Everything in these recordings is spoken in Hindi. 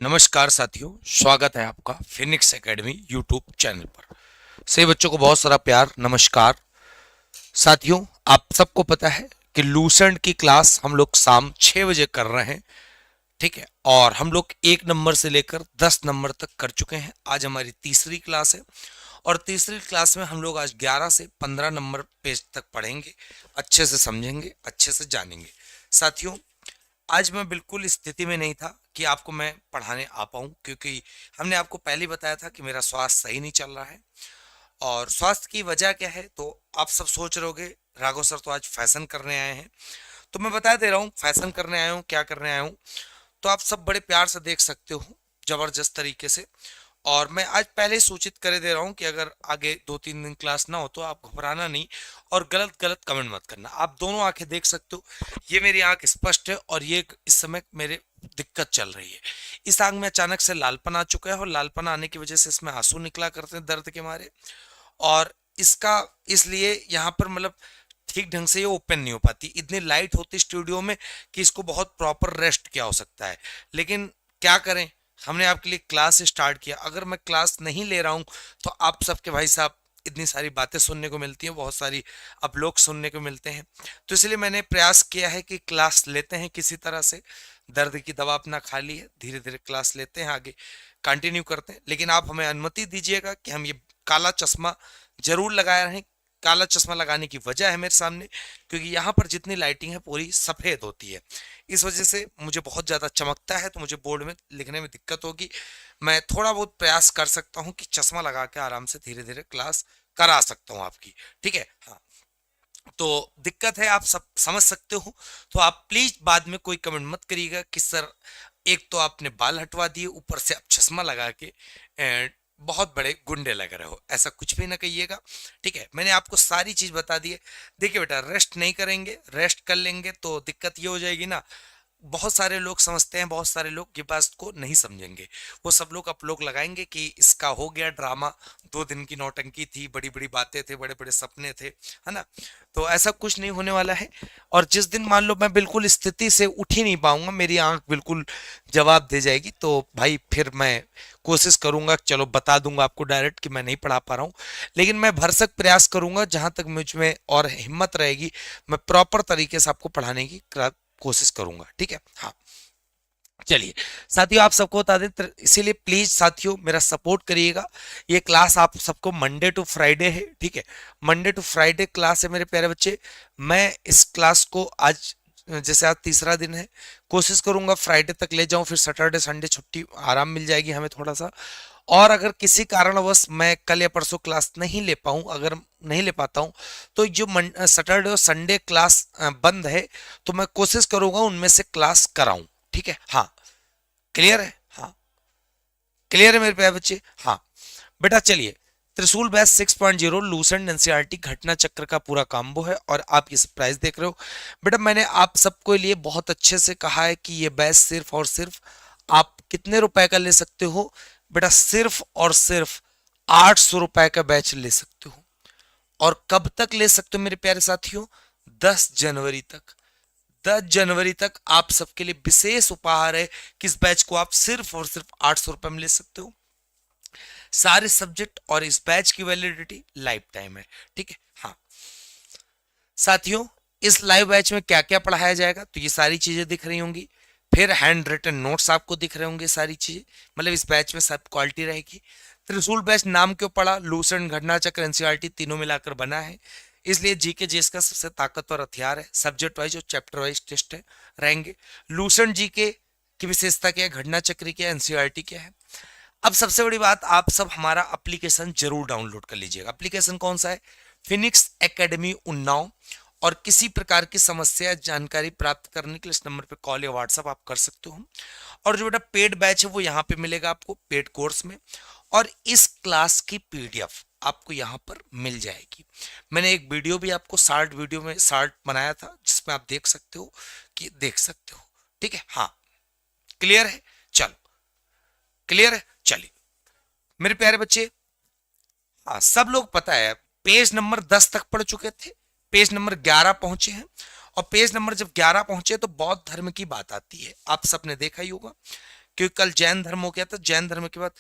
नमस्कार साथियों, स्वागत है आपका फिनिक्स एकेडमी यूट्यूब चैनल पर। सभी बच्चों को बहुत सारा प्यार। नमस्कार साथियों, आप सबको पता है कि लूसेंट की क्लास हम लोग शाम 6 बजे कर रहे हैं, ठीक है। और हम लोग 1 नंबर से लेकर 10 नंबर तक कर चुके हैं। आज हमारी तीसरी क्लास है और तीसरी क्लास में हम लोग आज 11 से 15 नंबर पेज तक पढ़ेंगे, अच्छे से समझेंगे, अच्छे से जानेंगे। साथियों, आज मैं बिल्कुल इस स्थिति में नहीं था कि आपको मैं पढ़ाने आ पाऊँ, क्योंकि हमने आपको पहले ही बताया था कि मेरा स्वास्थ्य सही नहीं चल रहा है। और स्वास्थ्य की वजह क्या है, तो आप सब सोच रहे होगे राघव सर तो आज फैशन करने आए हैं। तो मैं बता दे रहा हूँ फैशन करने आया हूँ, क्या करने आया हूँ। तो आप सब बड़े प्यार से देख सकते हो, जबरदस्त तरीके से। और मैं आज पहले ही सूचित कर दे रहा हूँ कि अगर आगे 2-3 दिन क्लास ना हो तो आप घबराना नहीं और गलत गलत कमेंट मत करना। आप दोनों आंखें देख सकते हो, ये मेरी आंख स्पष्ट है और ये इस समय मेरे दिक्कत चल रही है। इस आंख में अचानक से लालपन आ चुका है और लालपन आने की वजह से इसमें आंसू निकला करते हैं दर्द के मारे। और इसका इसलिए यहाँ पर मतलब ठीक ढंग से ये ओपन नहीं हो पाती, इतनी लाइट होती स्टूडियो में कि इसको बहुत प्रॉपर रेस्ट किया हो सकता है। लेकिन क्या करें, हमने आपके लिए क्लास स्टार्ट किया। अगर मैं क्लास नहीं ले रहा हूं तो आप सबके भाई साहब इतनी सारी बातें सुनने को मिलती हैं, बहुत सारी अब लोग सुनने को मिलते हैं। तो इसलिए मैंने प्रयास किया है कि क्लास लेते हैं किसी तरह से। दर्द की दवा अपना खा ली है, धीरे धीरे क्लास लेते हैं, आगे कंटिन्यू करते हैं। लेकिन आप हमें अनुमति दीजिएगा कि हम ये काला चश्मा जरूर लगाए रहें। काला चश्मा लगाने की वजह है मेरे सामने, क्योंकि यहाँ पर जितनी लाइटिंग है पूरी सफेद होती है। इस वजह से मुझे बहुत ज़्यादा चमकता है तो मुझे बोर्ड में लिखने में दिक्कत होगी। मैं थोड़ा बहुत प्रयास कर सकता हूँ कि चश्मा लगा के आराम से धीरे धीरे क्लास करा सकता हूँ आपकी, ठीक है। हाँ, तो दिक्कत है, आप सब समझ सकते हो। तो आप प्लीज बाद में कोई कमेंट मत करिएगा कि सर एक तो आपने बाल हटवा दिए, ऊपर से आप चश्मा लगा के बहुत बड़े गुंडे लग रहे हो, ऐसा कुछ भी ना कहिएगा, ठीक है। मैंने आपको सारी चीज बता दी है। देखिए बेटा, रेस्ट नहीं करेंगे, रेस्ट कर लेंगे तो दिक्कत ये हो जाएगी ना। बहुत सारे लोग समझते हैं, बहुत सारे लोग ये बात को नहीं समझेंगे। वो सब लोग अपलोग लगाएंगे कि इसका हो गया ड्रामा, 2 दिन की नौटंकी थी, बड़ी बड़ी बातें थे, बड़े बड़े सपने थे, है ना। तो ऐसा कुछ नहीं होने वाला है। और जिस दिन मान लो मैं बिल्कुल स्थिति से उठ ही नहीं पाऊंगा, मेरी आंख बिल्कुल जवाब दे जाएगी, तो भाई फिर मैं कोशिश करूंगा, चलो बता दूंगा आपको डायरेक्ट कि मैं नहीं पढ़ा पा रहा हूँ। लेकिन मैं भरसक प्रयास करूंगा, जहां तक मुझ में और हिम्मत रहेगी मैं प्रॉपर तरीके से आपको पढ़ाने की कोशिश करूंगा, ठीक है। हाँ, चलिए साथियों, आप सबको बता दें, इसीलिए प्लीज साथियों मेरा सपोर्ट करिएगा। ये क्लास आप सबको मंडे टू फ्राइडे है, ठीक है। मंडे टू फ्राइडे क्लास है मेरे प्यारे बच्चे। मैं इस क्लास को आज, जैसे आज तीसरा दिन है, कोशिश करूंगा फ्राइडे तक ले जाऊं, फिर सैटरडे संडे छुट्टी आराम मिल जाएगी हमें थोड़ा सा। और अगर किसी कारणवश मैं कल या परसों क्लास नहीं ले पाऊं, अगर नहीं ले पाता हूं, तो जो सैटरडे और संडे क्लास बंद है, तो मैं कोशिश करूंगा उनमें से क्लास कराऊं, ठीक है। हाँ, क्लियर है। हाँ, क्लियर है मेरे प्यारे बच्चे। हाँ बेटा, चलिए, त्रिशूल बैच 6.0 लूसेंट एनसीईआरटी घटना चक्र का पूरा काम्बो है और आप ये प्राइस देख रहे हो। बेटा मैंने आप सबको लिए बहुत अच्छे से कहा है कि ये बैच सिर्फ और सिर्फ आप कितने रुपए का ले सकते हो। बेटा सिर्फ और सिर्फ 800 रुपए का बैच ले सकते हो। और कब तक ले सकते हो मेरे प्यारे साथियों? 10 जनवरी तक। 10 जनवरी तक आप सबके लिए विशेष उपहार है कि इस बैच को आप सिर्फ और सिर्फ 800 रुपए में ले सकते हो, सारे सब्जेक्ट। और इस बैच की वैलिडिटी लाइफ टाइम है, ठीक है। हाँ साथियों, इस लाइव बैच में क्या क्या पढ़ाया जाएगा, तो ये सारी चीजें दिख रही होंगी। फिर हैंड रिटन नोट्स आपको दिख रहे होंगे, सारी चीजें, मतलब इस बैच में सब क्वालिटी रहेगी। त्रिशूल बैच नाम क्यों पड़ा? लूसेंट, घटना चक्र, एनसीईआरटी तीनों मिलाकर बना है, इसलिए जीके जीएस का सबसे ताकतवर हथियार है। सब्जेक्ट वाइज और चैप्टर वाइज टेस्ट है रहेंगे। लूसेंट जीके की विशेषता क्या है, घटना चक्र क्या है, एनसीईआरटी क्या है। अब सबसे बड़ी बात, आप सब हमारा एप्लीकेशन जरूर डाउनलोड कर लीजिएगा। एप्लीकेशन कौन सा है? Phoenix academy Unnao. और किसी प्रकार की समस्या जानकारी प्राप्त करने के लिए इस नंबर पे कॉल या व्हाट्सएप आप कर सकते हो। और जो बेटा पेड बैच है वो यहाँ पे मिलेगा आपको पेड कोर्स में। और इस क्लास की पीडीएफ आपको यहाँ पर मिल जाएगी। मैंने एक वीडियो भी आपको शार्ट वीडियो में शार्ट बनाया था, जिसमें आप देख सकते हो कि देख सकते हो, ठीक है। हाँ, क्लियर है? चलो, क्लियर है। चलिए मेरे प्यारे बच्चे, हाँ सब लोग पता है पेज नंबर 10 तक पढ़ चुके थे, पेज नंबर 11 पहुंचे हैं। और पेज नंबर जब 11 पहुंचे तो बौद्ध धर्म की बात आती है। आप सबने देखा ही होगा क्योंकि कल जैन धर्म हो गया था, जैन धर्म के बाद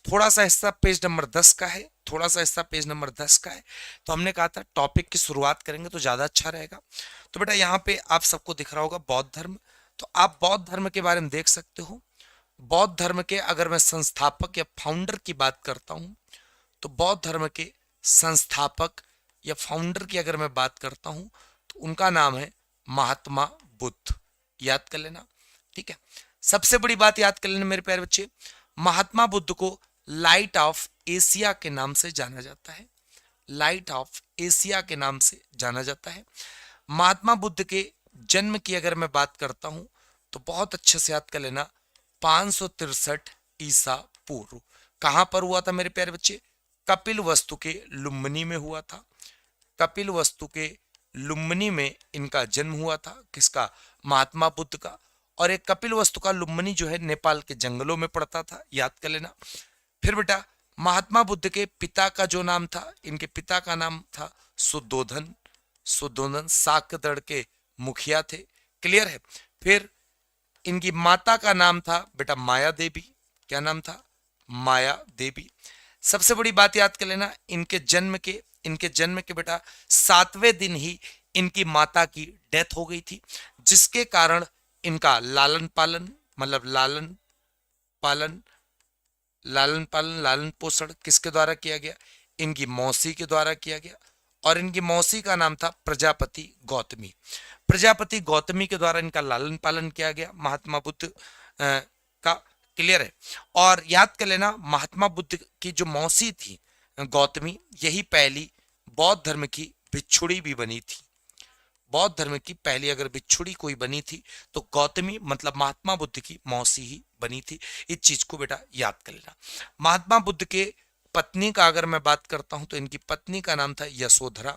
थोड़ा सा हिस्सा पेज नंबर 10 का है, थोड़ा सा हिस्सा पेज नंबर 10 का है। तो हमने कहा था टॉपिक की शुरुआत करेंगे तो ज्यादा अच्छा रहेगा। तो बेटा यहाँ पे आप सबको दिख रहा होगा बौद्ध धर्म, तो आप बौद्ध धर्म के बारे में देख सकते हो। बौद्ध धर्म के अगर मैं संस्थापक या फाउंडर की बात करता हूं, तो बौद्ध धर्म के संस्थापक या फाउंडर की अगर मैं बात करता हूं तो उनका नाम है महात्मा बुद्ध। याद कर लेना, ठीक है। सबसे बड़ी बात याद कर लेना मेरे प्यारे बच्चे, महात्मा बुद्ध को लाइट ऑफ एशिया के नाम से जाना जाता है, लाइट ऑफ एशिया के नाम से जाना जाता है। महात्मा बुद्ध के जन्म की अगर मैं बात करता हूं तो बहुत अच्छे से याद कर लेना, 563 ईसा पूर्व। कहां पर हुआ था मेरे प्यारे बच्चे? कपिल वस्तु के लुम्बिनी में हुआ था। कपिल वस्तु के लुम्बिनी में इनका जन्म हुआ था। किसका? महात्मा बुद्ध का। और एक कपिल वस्तु का लुम्बिनी जो है नेपाल के जंगलों में पड़ता था, याद कर लेना। फिर बेटा महात्मा बुद्ध के पिता का जो नाम था, इनके पिता का नाम था सुद्धोधन। सुद्धोधन शाक्यदड़ के मुखिया थे, क्लियर है। फिर इनकी माता का नाम था बेटा माया देवी। क्या नाम था? माया देवी। सबसे बड़ी बात याद कर लेना, इनके जन्म के बेटा 7वें दिन ही इनकी माता की डेथ हो गई थी, जिसके कारण इनका लालन पालन मतलब लालन पोषण किसके द्वारा किया गया? इनकी मौसी के द्वारा किया गया। और इनकी मौसी का नाम था प्रजापति गौतमी। प्रजापति गौतमी के द्वारा इनका लालन पालन किया गया महात्मा बुद्ध का, क्लियर है। और याद कर लेना, महात्मा बुद्ध की जो मौसी थी गौतमी, यही पहली बौद्ध धर्म की भिक्षुड़ी भी बनी थी। बौद्ध धर्म की पहली अगर भिक्षुड़ी कोई बनी थी तो गौतमी मतलब महात्मा बुद्ध की मौसी ही बनी थी। इस चीज को बेटा याद कर लेना। महात्मा बुद्ध के पत्नी का अगर मैं बात करता हूं तो इनकी पत्नी का नाम था यशोधरा।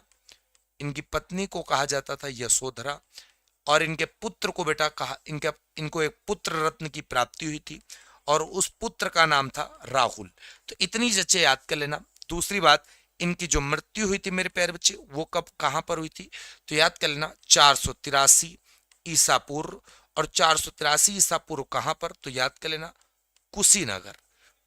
इनकी पत्नी को कहा जाता था यशोधरा। और इनके पुत्र को बेटा कहा, इनको एक पुत्र रत्न की प्राप्ति हुई थी और उस पुत्र का नाम था राहुल। तो इतनी चीजें याद कर लेना। दूसरी बात, इनकी जो मृत्यु हुई थी मेरे प्यारे बच्चे, वो कब कहां पर हुई थी? तो याद कर लेना 483 ईसा पूर्व। और 483 ईसा पूर्व कहां पर? तो याद कर लेना कुशीनगर।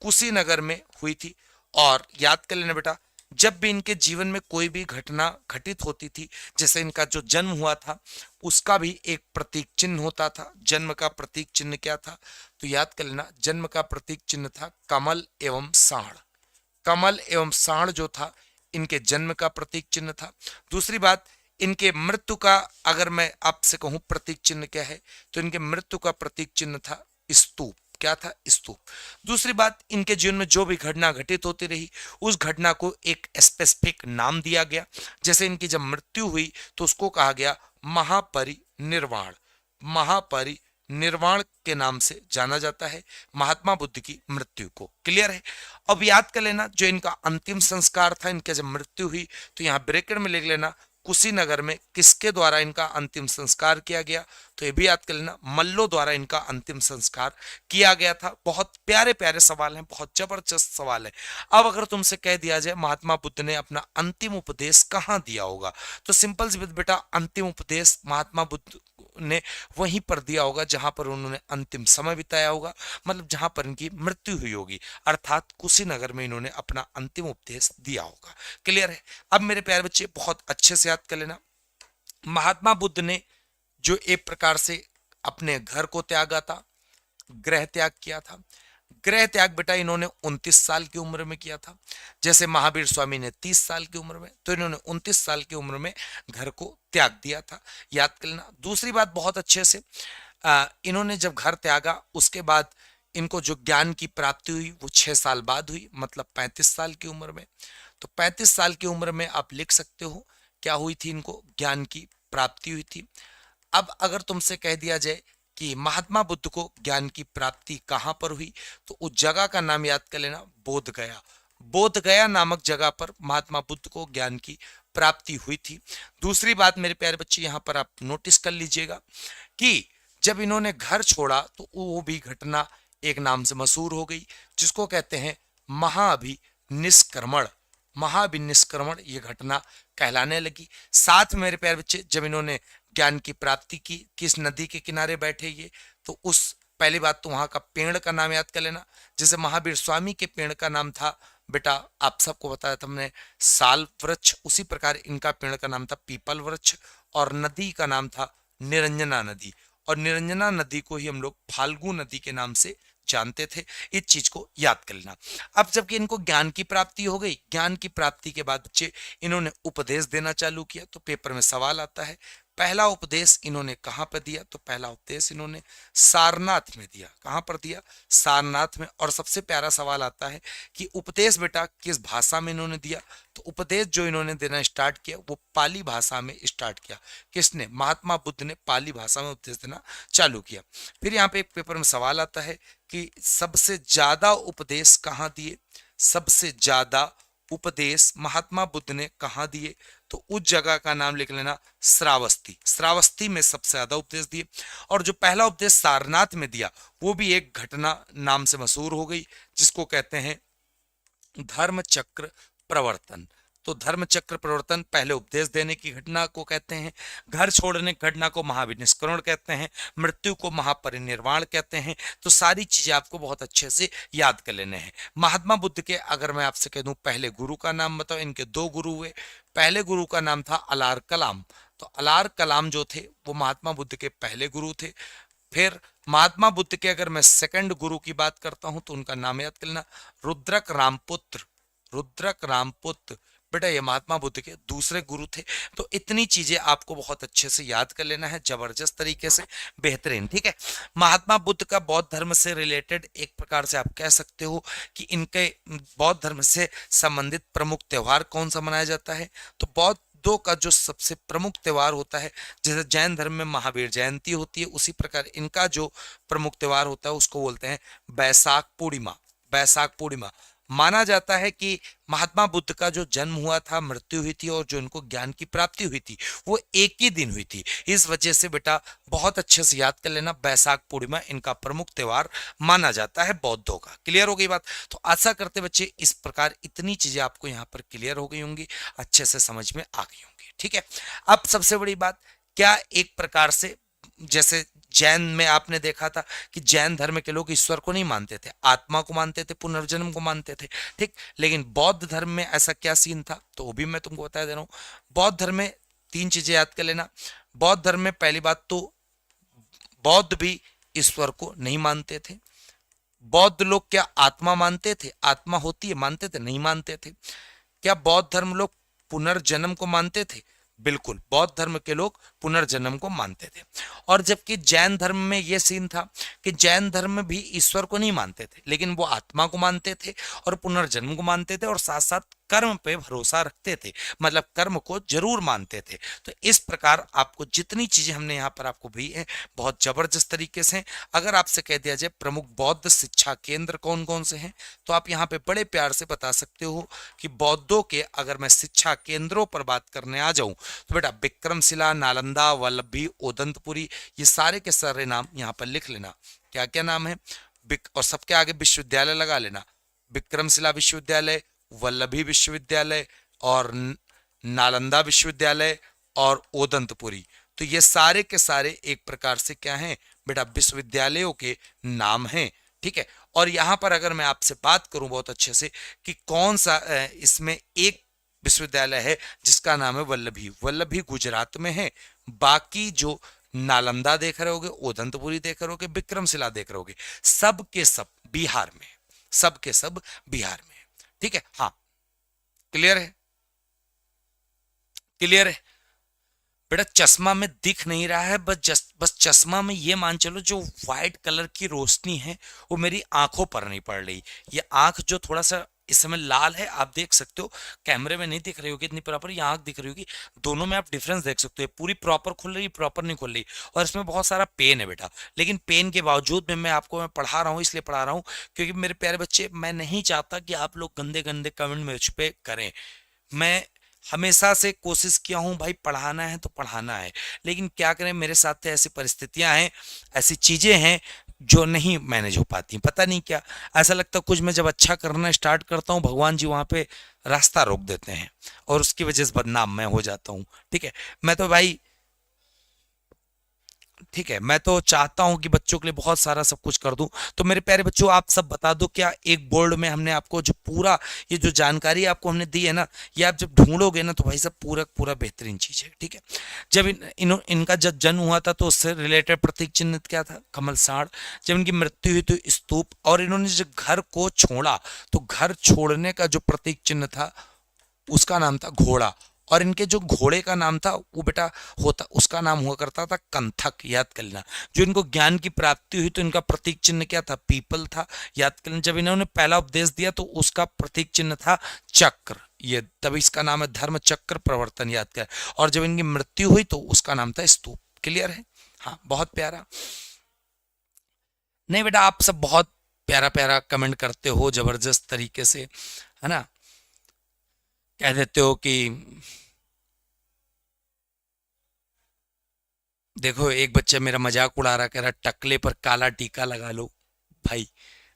कुशीनगर में हुई थी। और याद कर लेना बेटा, जब भी इनके जीवन में कोई भी घटना घटित होती थी, जैसे इनका जो जन्म हुआ था उसका भी एक प्रतीक चिन्ह होता था। जन्म का प्रतीक चिन्ह क्या था? तो याद कर लेना, जन्म का प्रतीक चिन्ह था कमल एवं साढ़। कमल एवं साढ़ जो था इनके जन्म का प्रतीक चिन्ह था। दूसरी बात, इनके मृत्यु का अगर मैं आपसे कहूं प्रतीक चिन्ह क्या है, तो इनके मृत्यु का प्रतीक चिन्ह था स्तूप। क्या था? स्तूप। दूसरी बात, इनके जीवन में जो भी घटना घटित होती रही उस घटना को एक स्पेसिफिक नाम दिया गया। जैसे इनकी जब मृत्यु हुई तो उसको कहा गया महापरिनिर्वाण। महापरिनिर्वाण के नाम से जाना जाता है महात्मा बुद्ध की मृत्यु को, क्लियर है। अब याद कर लेना, जो इनका अंतिम संस्कार था, इनके जब मृत्यु हुई तो यहां ब्रैकेट में लिख लेना कुशीनगर में किसके द्वारा इनका अंतिम संस्कार किया गया? तो ये भी याद कर लेना, मल्लो द्वारा इनका अंतिम संस्कार किया गया था। बहुत प्यारे प्यारे सवाल हैं, बहुत जबरदस्त सवाल है। अब अगर तुमसे कह दिया जाए महात्मा बुद्ध ने अपना अंतिम उपदेश कहां दिया होगा, तो सिंपल सी बात बेटा, अंतिम उपदेश महात्मा बुद्ध ने वहीं पर दिया होगा जहां पर उन्होंने अंतिम समय बिताया होगा, मतलब जहां पर इनकी मृत्यु हुई होगी, अर्थात कुशीनगर में इन्होंने अपना अंतिम उपदेश दिया होगा, क्लियर है। अब मेरे प्यारे बच्चे बहुत अच्छे से याद कर लेना, महात्मा बुद्ध ने जो एक प्रकार से अपने घर को त्यागा था, गृह त्याग किया था। गृह त्याग बेटा इन्होंने 29 साल की उम्र में किया था। जैसे महावीर स्वामी ने 30 साल की उम्र में, तो इन्होंने 29 साल की उम्र में घर को त्याग दिया था, याद कर लेना। दूसरी बात बहुत अच्छे से, इन्होंने जब घर त्यागा उसके बाद इनको जो ज्ञान की प्राप्ति हुई वो 6 साल बाद हुई, मतलब 35 साल की उम्र में। तो 35 साल की उम्र में आप लिख सकते हो क्या हुई थी, इनको ज्ञान की प्राप्ति हुई थी। अब अगर तुमसे कह दिया जाए कि महात्मा बुद्ध को ज्ञान की प्राप्ति कहां पर हुई, तो उस जगह का नाम याद कर लेना, बोध गया। बोध गया नामक जगह पर महात्मा बुद्ध को ज्ञान की प्राप्ति हुई थी। दूसरी बात मेरे प्यारे बच्चे यहां पर आप नोटिस कर लीजिएगा कि जब इन्होंने घर छोड़ा तो वो भी घटना एक नाम से मशहूर हो गई, जिसको कहते हैं महाभिनिष्क्रमण। महाभिनिष्क्रमण ये घटना कहलाने लगी। साथ में मेरे प्यारे बच्चे जब इन्होंने ज्ञान की प्राप्ति की, किस नदी के किनारे बैठे ये, तो उस पहली बात तो वहां का पेड़ का नाम याद कर लेना। जैसे महावीर स्वामी के पेड़ का नाम था बेटा, आप सबको बताया था हमने, साल वृक्ष, उसी प्रकार इनका पेड़ का नाम था पीपल वृक्ष, और नदी का नाम था निरंजना नदी, और निरंजना नदी को ही हम लोग फाल्गु नदी के नाम से जानते थे। इस चीज को याद कर लेना। अब जबकि इनको ज्ञान की प्राप्ति हो गई, ज्ञान की प्राप्ति के बाद बच्चे इन्होंने उपदेश देना चालू किया। तो पेपर में सवाल आता है, पहला उपदेश इन्होंने कहां पर दिया? तो पहला उपदेश इन्होंने सारनाथ में दिया। कहां पर दिया? सारनाथ में। और सबसे प्यारा सवाल आता है कि उपदेश बेटा किस भाषा में इन्होंने दिया? तो उपदेश जो इन्होंने देना स्टार्ट किया वो पाली भाषा में स्टार्ट किया। किसने? महात्मा बुद्ध ने पाली भाषा में उपदेश देना चालू किया। फिर यहाँ पे एक पेपर में सवाल आता है कि सबसे ज्यादा उपदेश कहाँ दिए? सबसे ज्यादा उपदेश महात्मा बुद्ध ने कहाँ दिए? तो उस जगह का नाम लिख लेना, श्रावस्ती। श्रावस्ती में सबसे ज्यादा उपदेश दिए। और जो पहला उपदेश सारनाथ में दिया वो भी एक घटना नाम से मशहूर हो गई, जिसको कहते हैं धर्म चक्र प्रवर्तन। तो धर्म चक्र प्रवर्तन पहले उपदेश देने की घटना को कहते हैं, घर छोड़ने की घटना को महाविनिष्करण कहते हैं, मृत्यु को महापरिनिर्वाण कहते हैं। तो सारी चीजें आपको बहुत अच्छे से याद कर लेने हैं। महात्मा बुद्ध के अगर मैं आपसे कह दूं पहले गुरु का नाम बताओ, इनके दो गुरु हुए। पहले गुरु का नाम था अलार कलाम। तो अलार कलाम जो थे वो महात्मा बुद्ध के पहले गुरु थे। फिर महात्मा बुद्ध के अगर मैं सेकंड गुरु की बात करता हूं तो उनका नाम याद कर लेना, रुद्रक रामपुत्र। रुद्रक रामपुत्र बेटा ये महात्मा बुद्ध के दूसरे गुरु थे। तो इतनी चीजें आपको बहुत अच्छे से याद कर लेना है, जबरदस्त तरीके से, बेहतरीन। ठीक है, महात्मा बुद्ध का बौद्ध धर्म से रिलेटेड एक प्रकार से आप कह सकते हो कि इनके बौद्ध धर्म से संबंधित प्रमुख त्योहार कौन सा मनाया जाता है? तो बौद्धों का जो सबसे प्रमुख त्योहार होता है, जैसे जैन धर्म में महावीर जयंती होती है, उसी प्रकार इनका जो प्रमुख त्योहार होता है उसको बोलते हैं बैसाख पूर्णिमा। बैसाख पूर्णिमा। माना जाता है कि महात्मा बुद्ध का जो जन्म हुआ था, मृत्यु हुई थी और जो इनको ज्ञान की प्राप्ति हुई थी वो एक ही दिन हुई थी। इस वजह से बेटा बहुत अच्छे से याद कर लेना, बैसाख पूर्णिमा इनका प्रमुख त्योहार माना जाता है बौद्धों का। क्लियर हो गई बात? तो आशा करते बच्चे इस प्रकार इतनी चीजें आपको यहाँ पर क्लियर हो गई होंगी, अच्छे से समझ में आ गई होंगी। ठीक है, अब सबसे बड़ी बात, क्या एक प्रकार से जैसे जैन में आपने देखा था कि जैन धर्म के लोग ईश्वर को नहीं मानते थे, आत्मा को मानते थे, पुनर्जन्म को मानते थे। ठीक, लेकिन बौद्ध धर्म में ऐसा क्या सीन था? तो वो भी मैं तुमको बता दे रहा हूं। बौद्ध धर्म में तीन चीजें याद कर लेना। बौद्ध धर्म में पहली बात तो बौद्ध भी ईश्वर को नहीं मानते थे। बौद्ध लोग क्या आत्मा मानते थे? आत्मा होती है मानते थे? नहीं मानते थे। क्या बौद्ध धर्म लोग पुनर्जन्म को मानते थे? बिल्कुल, बौद्ध धर्म के लोग पुनर्जन्म को मानते थे। और जबकि जैन धर्म में यह सीन था कि जैन धर्म भी ईश्वर को नहीं मानते थे, लेकिन वो आत्मा को मानते थे और पुनर्जन्म को मानते थे और साथ साथ कर्म पे भरोसा रखते थे, मतलब कर्म को जरूर मानते थे। तो इस प्रकार आपको जितनी चीजें हमने यहाँ पर आपको दी है बहुत जबरदस्त तरीके से। अगर आपसे कह दिया जाए प्रमुख बौद्ध शिक्षा केंद्र कौन कौन से हैं, तो आप यहाँ पे बड़े प्यार से बता सकते हो कि बौद्धों के अगर मैं शिक्षा केंद्रों पर बात करने आ जाऊं तो बेटा विक्रमशिला, नालंदा, वल्लभी, ओदंतपुरी, ये सारे के सारे नाम यहाँ पर लिख लेना। क्या क्या नाम है? और सबके आगे विश्वविद्यालय लगा लेना, विक्रमशिला विश्वविद्यालय, वल्लभी विश्वविद्यालय और नालंदा विश्वविद्यालय और ओदंतपुरी। तो ये सारे के सारे एक प्रकार से क्या हैं बेटा? विश्वविद्यालयों के नाम हैं। ठीक है, और यहां पर अगर मैं आपसे बात करूं बहुत अच्छे से कि कौन सा इसमें एक विश्वविद्यालय है जिसका नाम है वल्लभी। वल्लभी गुजरात में है। बाकी जो नालंदा देख रहे होगे, ओदंतपुरी देख रहे होगे, विक्रमशिला देख रहे होगे, सब के सब बिहार में, सब के सब बिहार में। ठीक है, हाँ क्लियर है? क्लियर है बेटा? चश्मा में दिख नहीं रहा है, बस चश्मा में ये मान चलो जो व्हाइट कलर की रोशनी है वो मेरी आंखों पर नहीं पड़ रही। ये आंख जो थोड़ा सा इस समय लाल है, आप देख सकते हो, कैमरे में नहीं दिख रही होगी इतनी प्रॉपर, ये आंख दिख रही होगी, दोनों में आप डिफरेंस देख सकते हो। पूरी प्रॉपर खुल रही, प्रॉपर नहीं खुल रही, और इसमें बहुत सारा पेन है बेटा। लेकिन पेन के बावजूद में मैं आपको मैं पढ़ा रहा हूँ, इसलिए पढ़ा रहा हूँ क्योंकि मेरे प्यारे बच्चे, मैं नहीं चाहता कि आप लोग गंदे गंदे कमेंट मुझ पे करें। मैं हमेशा से कोशिश किया हूं भाई, पढ़ाना है तो पढ़ाना है, लेकिन क्या करें, मेरे साथ ऐसी परिस्थितियां हैं, ऐसी चीजें हैं जो नहीं मैनेज हो पाती। पता नहीं क्या ऐसा लगता, कुछ मैं जब अच्छा करना स्टार्ट करता हूं भगवान जी वहां पे रास्ता रोक देते हैं और उसकी वजह से बदनाम मैं हो जाता हूं। ठीक है, मैं तो भाई ठीक है, मैं तो चाहता हूं कि बच्चों के लिए बहुत सारा सब कुछ कर दूं। तो मेरे प्यारे बच्चों, आप सब बता दो, क्या एक बोर्ड में हमने आपको जो पूरा ये जो जानकारी आपको हमने दी है ना, ये आप जब ढूंढोगे ना तो भाई सब पूरा पूरा बेहतरीन चीज है। ठीक है, जब इनका जब जन्म हुआ था तो उससे रिलेटेड प्रतीक चिन्ह क्या था? कमल साड़। जब इनकी मृत्यु हुई तो स्तूप। और इन्होंने जब घर को छोड़ा तो घर छोड़ने का जो प्रतीक चिन्ह था उसका नाम था घोड़ा। और इनके जो घोड़े का नाम था वो बेटा होता, उसका नाम हुआ करता था कंथक, याद कर लेना। जो इनको ज्ञान की प्राप्ति हुई तो इनका प्रतीक चिन्ह क्या था? पीपल था, याद कर लेना। जब इन्होंने पहला उपदेश दिया तो उसका प्रतीक चिन्ह था चक्र, ये तभी इसका नाम है धर्म चक्र प्रवर्तन, याद कर। और जब इनकी मृत्यु हुई तो उसका नाम था स्तूप। क्लियर है? हाँ, बहुत प्यारा। नहीं बेटा, आप सब बहुत प्यारा प्यारा कमेंट करते हो, जबरदस्त तरीके से, है ना। कह देते हो कि देखो, एक बच्चा मेरा मजाक उड़ा रहा, कह रहा टकले पर काला टीका लगा लो। भाई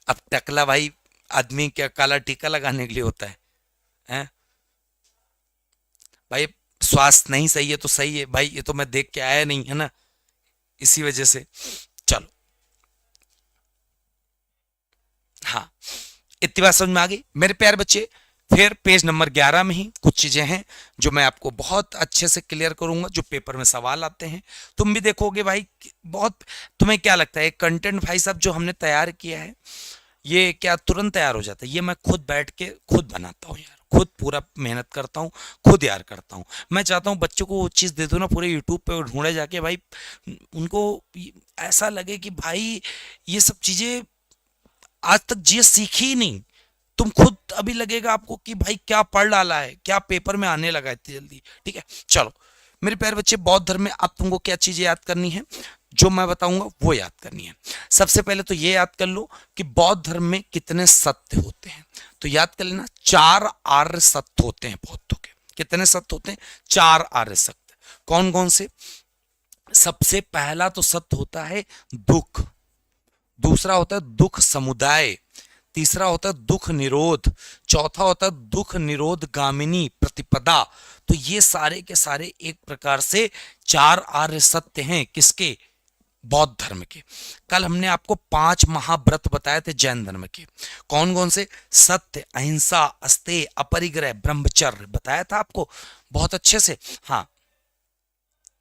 अब टकला भाई आदमी क्या काला टीका लगाने के लिए होता है? हैं भाई, स्वास्थ्य नहीं सही है तो सही है भाई, ये तो मैं देख के आया नहीं है ना, इसी वजह से। चलो, हाँ, इतनी बात समझ में आ गई मेरे प्यारे बच्चे। फिर पेज नंबर 11 में ही कुछ चीजें हैं जो मैं आपको बहुत अच्छे से क्लियर करूंगा, जो पेपर में सवाल आते हैं तुम भी देखोगे भाई। बहुत तुम्हें क्या लगता है कंटेंट भाई साहब जो हमने तैयार किया है ये क्या तुरंत तैयार हो जाता है? ये मैं खुद बैठ के खुद बनाता हूँ यार, खुद पूरा मेहनत करता हूँ, खुद यार करता हूँ। मैं चाहता हूँ बच्चों को वो चीज़ दे दो ना पूरे यूट्यूब पे ढूंढे जाके भाई, उनको ऐसा लगे कि भाई ये सब चीज़ें आज तक जी सीखी ही नहीं। तुम खुद अभी लगेगा आपको कि भाई क्या पढ़ डाला है, क्या पेपर में आने लगा इतनी जल्दी। ठीक है, चलो मेरे प्यारे बच्चे, बौद्ध धर्म में अब तुमको क्या चीजें याद करनी है, जो मैं बताऊंगा वो याद करनी है। सबसे पहले तो ये याद कर लो कि बौद्ध धर्म में कितने सत्य होते हैं। तो याद कर लेना, 4 आर्य सत्य होते हैं बौद्धों के। कितने सत्य होते हैं? 4 आर्य सत्य। कौन कौन से? सबसे पहला तो सत्य होता है दुख, दूसरा होता है दुख समुदाय, तीसरा होता है दुख निरोध, चौथा होता है दुख निरोध गामिनी प्रतिपदा। तो ये सारे के सारे एक प्रकार से 4 आर्य सत्य हैं किसके? बौद्ध धर्म के। कल हमने आपको 5 महाव्रत बताए थे जैन धर्म के। कौन कौन से? सत्य, अहिंसा, अस्तेय, अपरिग्रह, ब्रह्मचर्य बताया था आपको बहुत अच्छे से। हाँ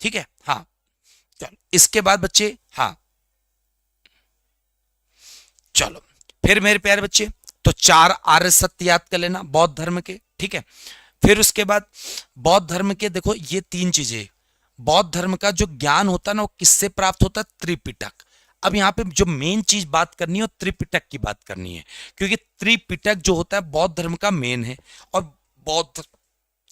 ठीक है, हाँ चलो इसके बाद बच्चे, हाँ चलो फिर मेरे प्यारे बच्चे, तो 4 आर्य सत्य याद कर लेना बौद्ध धर्म के। ठीक है, फिर उसके बाद बौद्ध धर्म के देखो ये 3 चीजें। बौद्ध धर्म का जो ज्ञान होता है ना वो किससे प्राप्त होता है? त्रिपिटक। अब यहाँ पे जो मेन चीज बात करनी है त्रिपिटक की बात करनी है, क्योंकि त्रिपिटक जो होता है बौद्ध धर्म का मेन है। और बौद्ध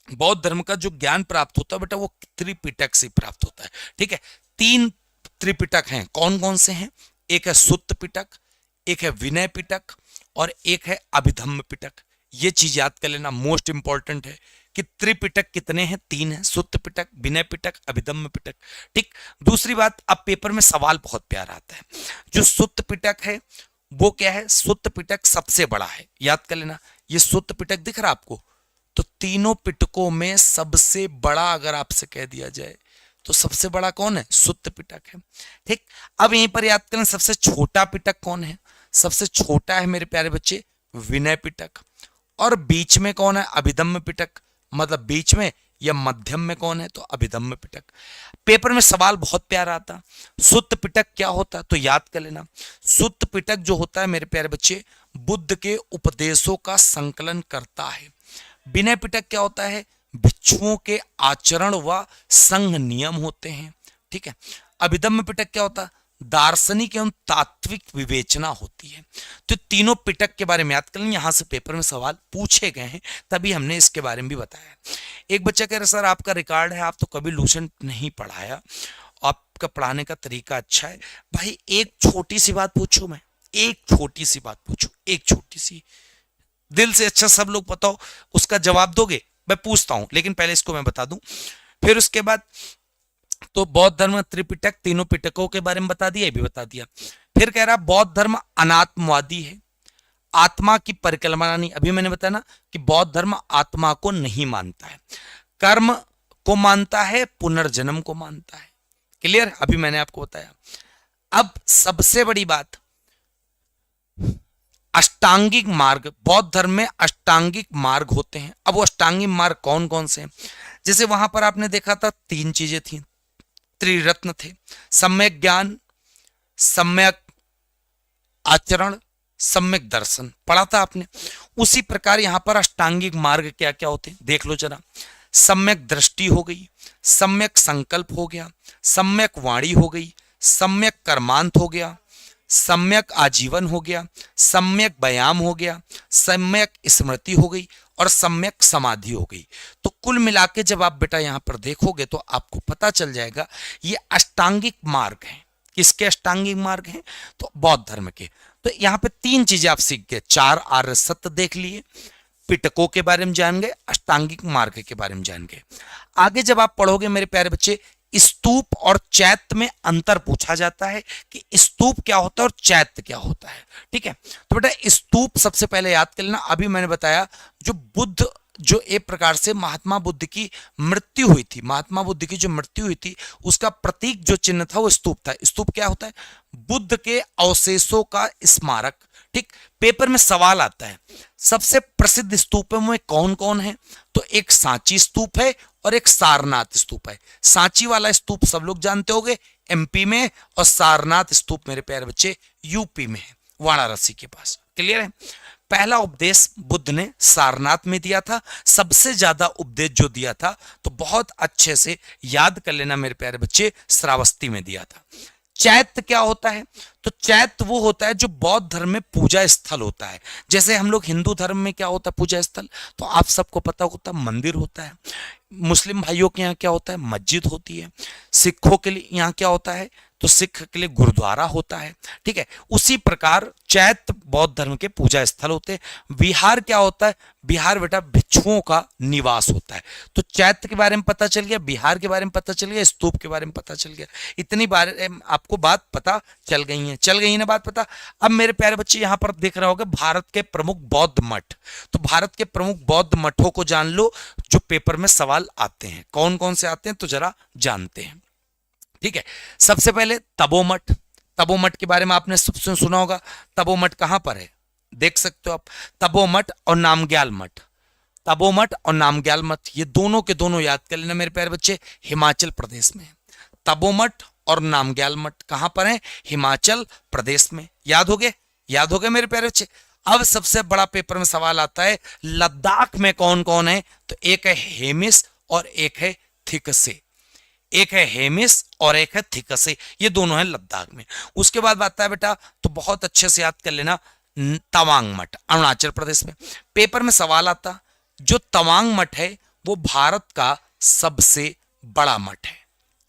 बौद्ध धर्म का जो ज्ञान प्राप्त होता है बेटा वो त्रिपिटक से प्राप्त होता है। ठीक है, 3 त्रिपिटक हैं। कौन कौन से हैं? एक है सुत्त पिटक, एक है विनय पिटक और एक है अभिधम्म पिटक। ये चीज याद कर लेना, मोस्ट इंपॉर्टेंट है कि त्रिपिटक कितने हैं? 3 है, सुत्त पिटक, विनय पिटक, अभिधम्म पिटक। ठीक, दूसरी बात, अब पेपर में सवाल बहुत प्यारा आता है। जो सुत्त पिटक है वो क्या है? सुत्त पिटक सबसे बड़ा है, याद कर लेना। ये सुत्त पिटक दिख रहा है आपको? तो तीनों पिटकों में सबसे बड़ा अगर आपसे कह दिया जाए तो सबसे बड़ा कौन है? सुत्त पिटक है। ठीक, अब यहीं पर याद करें सबसे छोटा पिटक कौन है? सबसे छोटा है मेरे प्यारे बच्चे विनय पिटक। और बीच में कौन है? अभिधम्म पिटक। मतलब बीच में या मध्यम में कौन है? तो अभिधम्म पिटक। पेपर में सवाल बहुत प्यारा आता, सुत्त पिटक क्या होता है? तो याद कर लेना, सुत्त पिटक जो होता है मेरे प्यारे बच्चे बुद्ध के उपदेशों का संकलन करता है। विनय पिटक क्या होता है? भिक्षुओं के आचरण व संघ नियम होते हैं। ठीक है, अभिधम्म पिटक क्या होता है? दार्शनिक एवं तात्विक विवेचना होती है। तो तीनों पिटक के बारे में याद कर लें, यहां से पेपर में सवाल पूछे गए हैं तभी हमने इसके बारे में भी बताया। एक बच्चा कह रहा सर आपका रिकॉर्ड है, आप तो कभी लूसेंट नहीं पढ़ाया, आपका पढ़ाने का तरीका अच्छा है। भाई एक छोटी सी बात पूछूं, मैं एक छोटी सी बात पूछूं, एक छोटी सी, दिल से अच्छा सब लोग बताओ, उसका जवाब दोगे? मैं पूछता हूं लेकिन पहले इसको मैं बता दूं। फिर उसके बाद तो बौद्ध धर्म त्रिपिटक, तीनों पिटकों के बारे में बता दिया, ये भी बता दिया। फिर कह रहा बौद्ध धर्म अनात्मवादी है, आत्मा की परिकल्पना नहीं। अभी मैंने बताया ना कि बौद्ध धर्म आत्मा को नहीं मानता है, कर्म को मानता है, पुनर्जन्म को मानता है। क्लियर? अभी मैंने आपको बताया। अब सबसे बड़ी बात, अष्टांगिक मार्ग। बौद्ध धर्म में अष्टांगिक मार्ग होते हैं। अब वो अष्टांगिक मार्ग कौन कौन से हैं? जैसे वहां पर आपने देखा था तीन चीजें थी, त्रिरत्न थे, सम्यक ज्ञान, सम्यक आचरण, सम्यक दर्शन, पढ़ा था आपने। उसी प्रकार यहां पर अष्टांगिक मार्ग क्या क्या होते हैं देख लो जरा। सम्यक दृष्टि हो गई, सम्यक संकल्प हो गया, सम्यक वाणी हो गई, सम्यक कर्मांत हो गया, सम्यक आजीवन हो गया, सम्यक व्यायाम हो गया, सम्यक स्मृति हो गई और सम्यक समाधि हो गई। तो कुल मिला के जब आप बेटा यहां पर देखोगे तो आपको पता चल जाएगा ये अष्टांगिक मार्ग हैं। किसके अष्टांगिक मार्ग हैं? तो बौद्ध धर्म के। तो यहां पे तीन चीजें आप सीख गए, चार आर्य सत्य देख लिए, पिटकों के बारे में जान गए, अष्टांगिक मार्ग के बारे में जान गए। आगे जब आप पढ़ोगे मेरे प्यारे बच्चे, स्तूप और चैत्य में अंतर पूछा जाता है कि स्तूप क्या होता है और चैत्य क्या होता है। ठीक है, तो बेटा स्तूप सबसे पहले याद कर लेना। अभी मैंने बताया जो बुद्ध, जो एक प्रकार से महात्मा बुद्ध की मृत्यु हुई थी, महात्मा बुद्ध की जो मृत्यु हुई थी उसका प्रतीक जो चिन्ह था वो स्तूप था। स्तूप क्या होता है? बुद्ध के अवशेषों का स्मारक। ठीक, पेपर में सवाल आता है सबसे प्रसिद्ध स्तूपों में कौन कौन है? तो एक सांची स्तूप है और एक सारनाथ स्तूप है। सांची वाला स्तूप सब लोग जानते होंगे, एमपी में, और सारनाथ स्तूप मेरे प्यारे बच्चे यूपी में है, वाराणसी के पास। क्लियर है? पहला उपदेश बुद्ध ने सारनाथ में दिया था, सबसे ज्यादा उपदेश जो दिया था तो बहुत अच्छे से याद कर लेना मेरे प्यारे बच्चे, श्रावस्ती में दिया था। चैत्य क्या होता है? तो चैत्य वो होता है जो बौद्ध धर्म में पूजा स्थल होता है। जैसे हम लोग हिंदू धर्म में क्या होता है पूजा स्थल, तो आप सबको पता होता है मंदिर होता है। मुस्लिम भाइयों के यहाँ क्या होता है? मस्जिद होती है। सिखों के लिए यहाँ क्या होता है? तो सिख के लिए गुरुद्वारा होता है। ठीक है, उसी प्रकार चैत्य बौद्ध धर्म के पूजा स्थल होते हैं। विहार क्या होता है? विहार बेटा भिक्षुओं का निवास होता है। तो चैत्य के बारे में पता चल गया, विहार के बारे में पता चल गया, स्तूप के बारे में पता चल गया। इतनी बार आपको बात पता चल गई है, चल गई ना बात पता। अब मेरे प्यारे बच्चे यहां पर देख रहे होगे भारत के प्रमुख बौद्ध मठ। तो भारत के प्रमुख बौद्ध मठों को जान लो जो पेपर में सवाल आते हैं। कौन कौन से आते हैं तो जरा जानते हैं। ठीक है, सबसे पहले तपोमठ। तपोमठ के बारे में आपने सबसे सुना होगा। तपोमठ कहां पर है देख सकते हो आप, तपोमठ और नामग्याल मठ। तपोमठ और नामग्याल मठ ये दोनों के दोनों याद कर लेना मेरे प्यारे बच्चे, हिमाचल प्रदेश में। तपोमठ और नामग्याल मठ कहां पर है? हिमाचल प्रदेश में। याद हो गए? याद हो गए मेरे प्यारे बच्चे। अब सबसे बड़ा पेपर में सवाल आता है लद्दाख में कौन कौन है? तो एक है हेमिस और एक है थिकसे। एक है हेमिस और एक है थिकसे, ये दोनों है लद्दाख में। उसके बाद आता है बेटा, तो बहुत अच्छे से याद कर लेना, तवांग मठ अरुणाचल प्रदेश में। पेपर में सवाल आता, जो तवांग मठ है वो भारत का सबसे बड़ा मठ है।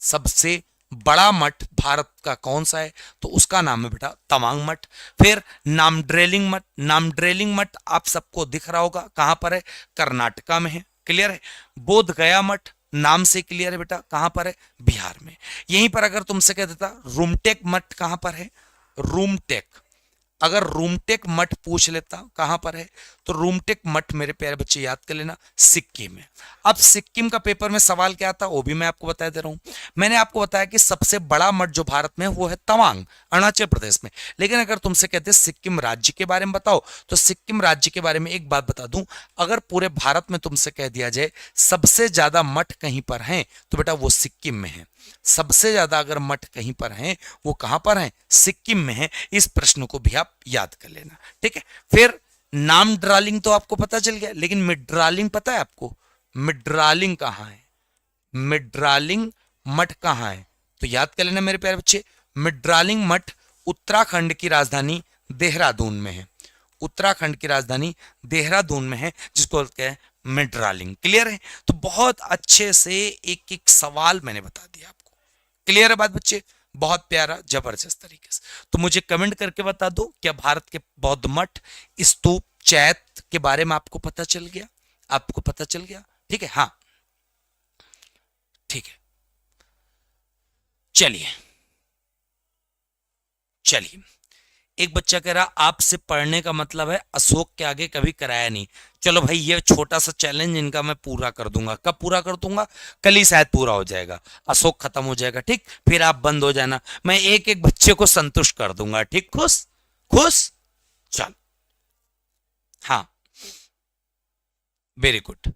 सबसे बड़ा मठ भारत का कौन सा है? तो उसका नाम है बेटा तवांग मठ। फिर नामड्रेलिंग मठ। नामड्रेलिंग मठ आप सबको दिख रहा होगा, कहां पर है? कर्नाटका में है। क्लियर है? बोध गया मठ नाम से क्लियर है बेटा, कहां पर है? बिहार में। यहीं पर अगर तुमसे कह देता रूमटेक मठ कहां पर है? रूमटेक, अगर रूमटेक मठ पूछ लेता कहां पर है, तो रूमटेक मठ मेरे प्यारे बच्चे याद कर लेना सिक्किम में। अब सिक्किम का पेपर में सवाल क्या आता वो भी मैं आपको बता दे रहा हूं। मैंने आपको बताया कि सबसे बड़ा मठ जो भारत में है वो है तवांग, अरुणाचल प्रदेश में। लेकिन अगर तुमसे कहते सिक्किम राज्य के बारे में बताओ, तो सिक्किम राज्य के बारे में एक बात बता दूं, अगर पूरे भारत में तुमसे कह दिया जाए सबसे ज्यादा मठ कहीं पर हैं तो बेटा वो सिक्किम में है। सबसे ज्यादा अगर मठ कहीं पर हैं वो कहां पर हैं? सिक्किम में है। इस प्रश्न को भी आप याद कर लेना। ठीक है, फिर नाम ड्रालिंग तो आपको पता चल गया, लेकिन मिड्रालिंग पता है आपको? मिड्रालिंग कहां है? मिड्रालिंग मठ कहां है? तो याद कर लेना मेरे प्यारे बच्चे, मिड्रालिंग मठ उत्तराखंड की राजधानी देहरादून में है। उत्तराखंड की राजधानी देहरादून में है, जिसको बोलते हैं मिड्रालिंग। क्लियर है? तो बहुत अच्छे से एक एक सवाल मैंने बता दिया आपको। क्लियर है बात बच्चे? बहुत प्यारा, जबरदस्त तरीके से। तो मुझे कमेंट करके बता दो, क्या भारत के बौद्ध मठ, स्तूप, चैत्य के बारे में आपको पता चल गया? आपको पता चल गया? ठीक है, हाँ ठीक है। चलिए चलिए, एक बच्चा कह रहा आपसे पढ़ने का मतलब है अशोक के आगे कभी कराया नहीं। चलो भाई, ये छोटा सा चैलेंज इनका मैं पूरा कर दूंगा। कब पूरा कर दूंगा? कल ही शायद पूरा हो जाएगा, अशोक खत्म हो जाएगा। ठीक, फिर आप बंद हो जाना, मैं एक एक बच्चे को संतुष्ट कर दूंगा। ठीक, खुश खुश? चल, हाँ, वेरी गुड,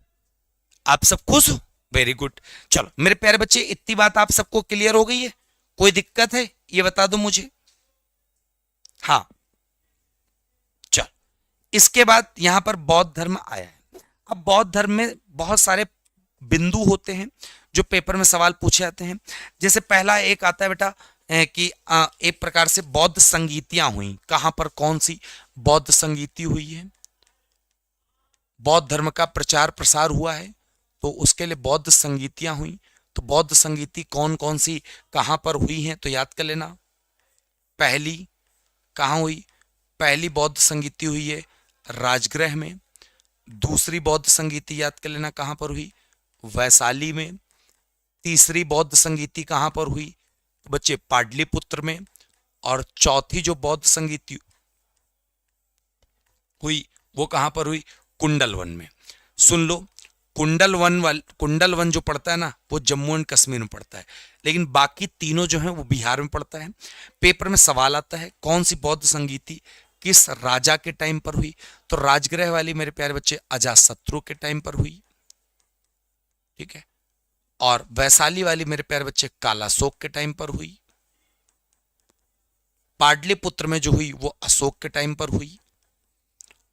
आप सब खुश हो, वेरी गुड। चलो मेरे प्यारे बच्चे, इतनी बात आप सबको क्लियर हो गई है? कोई दिक्कत है ये बता दो मुझे। हाँ, चल, इसके बाद यहां पर बौद्ध धर्म आया है। अब बौद्ध धर्म में बहुत सारे बिंदु होते हैं जो पेपर में सवाल पूछे जाते हैं। जैसे पहला एक आता है बेटा कि एक प्रकार से बौद्ध संगीतियां हुई। कहां पर कौन सी बौद्ध संगीति हुई है? बौद्ध धर्म का प्रचार प्रसार हुआ है तो उसके लिए बौद्ध संगीतियां हुई। तो बौद्ध संगीति कौन कौन सी कहां पर हुई हैं तो याद कर लेना। पहली कहां हुई? पहली बौद्ध संगीति हुई है राजगृह में। दूसरी बौद्ध संगीति याद कर लेना कहां पर हुई? वैशाली में। तीसरी बौद्ध संगीति कहां पर हुई बच्चे? पाटलिपुत्र में। और चौथी जो बौद्ध संगीति हुई वो कहां पर हुई? कुंडलवन में। सुन लो, कुंडलवन जो पड़ता है ना वो जम्मू एंड कश्मीर में पड़ता है, लेकिन बाकी तीनों जो है वो बिहार में पड़ता है। पेपर में सवाल आता है कौन सी बौद्ध संगीति किस राजा के टाइम पर हुई? तो राजगृह वाली मेरे प्यारे बच्चे अजातशत्रु के टाइम पर हुई। ठीक है, और वैशाली वाली मेरे प्यारे बच्चे कालाशोक के टाइम पर हुई। पाटलिपुत्र में जो हुई वो अशोक के टाइम पर हुई।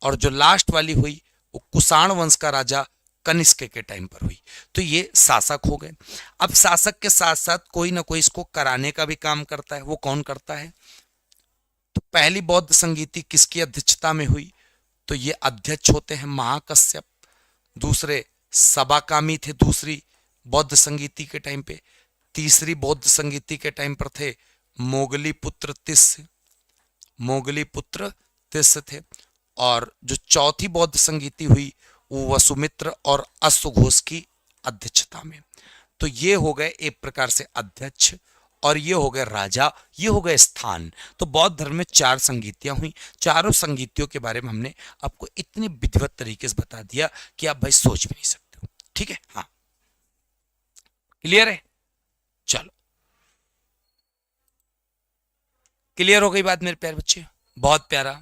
और जो लास्ट वाली हुई वो कुषाण वंश का राजा कनिष्क के टाइम पर हुई। तो ये शासक हो गए। अब शासक के साथ साथ कोई ना कोई इसको कराने का भी काम करता है। वो कौन करता है? तो पहली बौद्ध संगीति किसकी अध्यक्षता में हुई? तो ये अध्यक्ष होते हैं महाकश्यप। दूसरे सबाकामी थे दूसरी बौद्ध संगीति के टाइम पे। तीसरी बौद्ध संगीति के टाइम पर थे मोगली पुत्र तिस्य। मोगली पुत्र तिस्य थे। और जो चौथी बौद्ध संगीति हुई वो वसुमित्र और अश्वघोष की अध्यक्षता में। तो ये हो गए एक प्रकार से अध्यक्ष, और ये हो गए राजा, ये हो गए स्थान। तो बौद्ध धर्म में 4 संगीतियां हुई। चारों संगीतियों के बारे में हमने आपको इतने विधिवत तरीके से बता दिया कि आप भाई सोच भी नहीं सकते हो। ठीक है, हाँ, क्लियर है? चलो, क्लियर हो गई बात मेरे प्यारे बच्चे? बहुत प्यारा।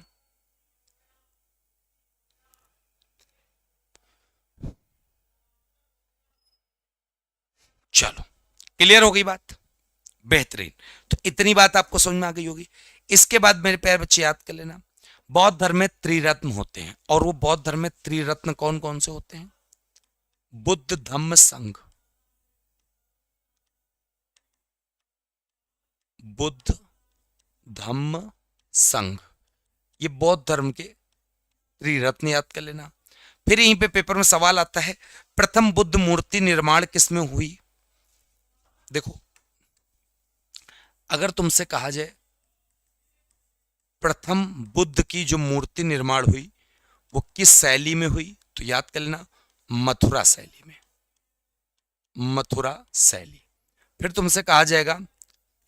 चलो, क्लियर हो गई बात? बेहतरीन। तो इतनी बात आपको समझ में आ गई होगी। इसके बाद मेरे प्यारे बच्चे याद कर लेना, बौद्ध धर्म में त्रिरत्न होते हैं। और वो बौद्ध धर्म में त्रिरत्न कौन कौन से होते हैं? बुद्ध धम्म संघ। बुद्ध धम्म संघ, ये बौद्ध धर्म के त्रिरत्न याद कर लेना। फिर यहीं पे पेपर में सवाल आता है प्रथम बुद्ध मूर्ति निर्माण किसमें हुई? देखो, अगर तुमसे कहा जाए प्रथम बुद्ध की जो मूर्ति निर्माण हुई वो किस शैली में हुई तो याद कर लेना मथुरा शैली में। मथुरा शैली। फिर तुमसे कहा जाएगा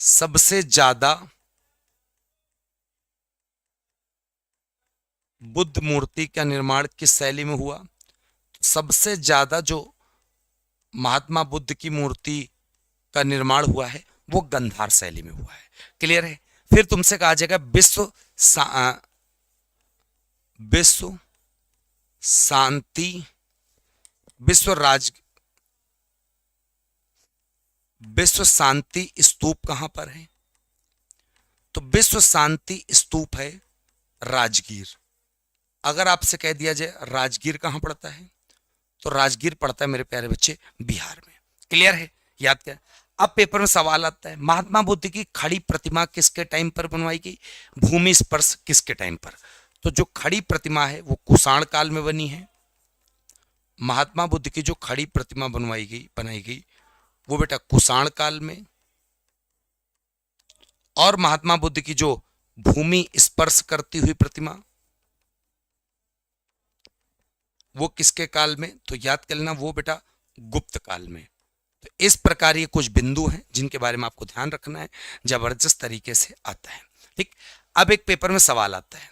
सबसे ज्यादा बुद्ध मूर्ति का निर्माण किस शैली में हुआ? सबसे ज्यादा जो महात्मा बुद्ध की मूर्ति का निर्माण हुआ है वो गंधार शैली में हुआ है। क्लियर है? फिर तुमसे कहा जाएगा विश्व शांति विश्व शांति स्तूप कहां पर है? तो विश्व शांति स्तूप है राजगीर। अगर आपसे कह दिया जाए राजगीर कहां पड़ता है तो राजगीर पड़ता है मेरे प्यारे बच्चे बिहार में। क्लियर है? याद क्या? अब पेपर में सवाल आता है महात्मा बुद्ध की खड़ी प्रतिमा किसके टाइम पर बनवाई गई? भूमि स्पर्श किसके टाइम पर? तो जो खड़ी प्रतिमा है वो कुषाण काल में बनी है। महात्मा बुद्ध की जो खड़ी प्रतिमा बनाई गई वो बेटा कुषाण काल में। और महात्मा बुद्ध की जो भूमि स्पर्श करती हुई प्रतिमा वो किसके काल में? तो याद कर लेना वो बेटा गुप्त काल में। तो इस प्रकार ये कुछ बिंदु हैं जिनके बारे में आपको ध्यान रखना है, जबरदस्त तरीके से आता है। ठीक, अब एक पेपर में सवाल आता है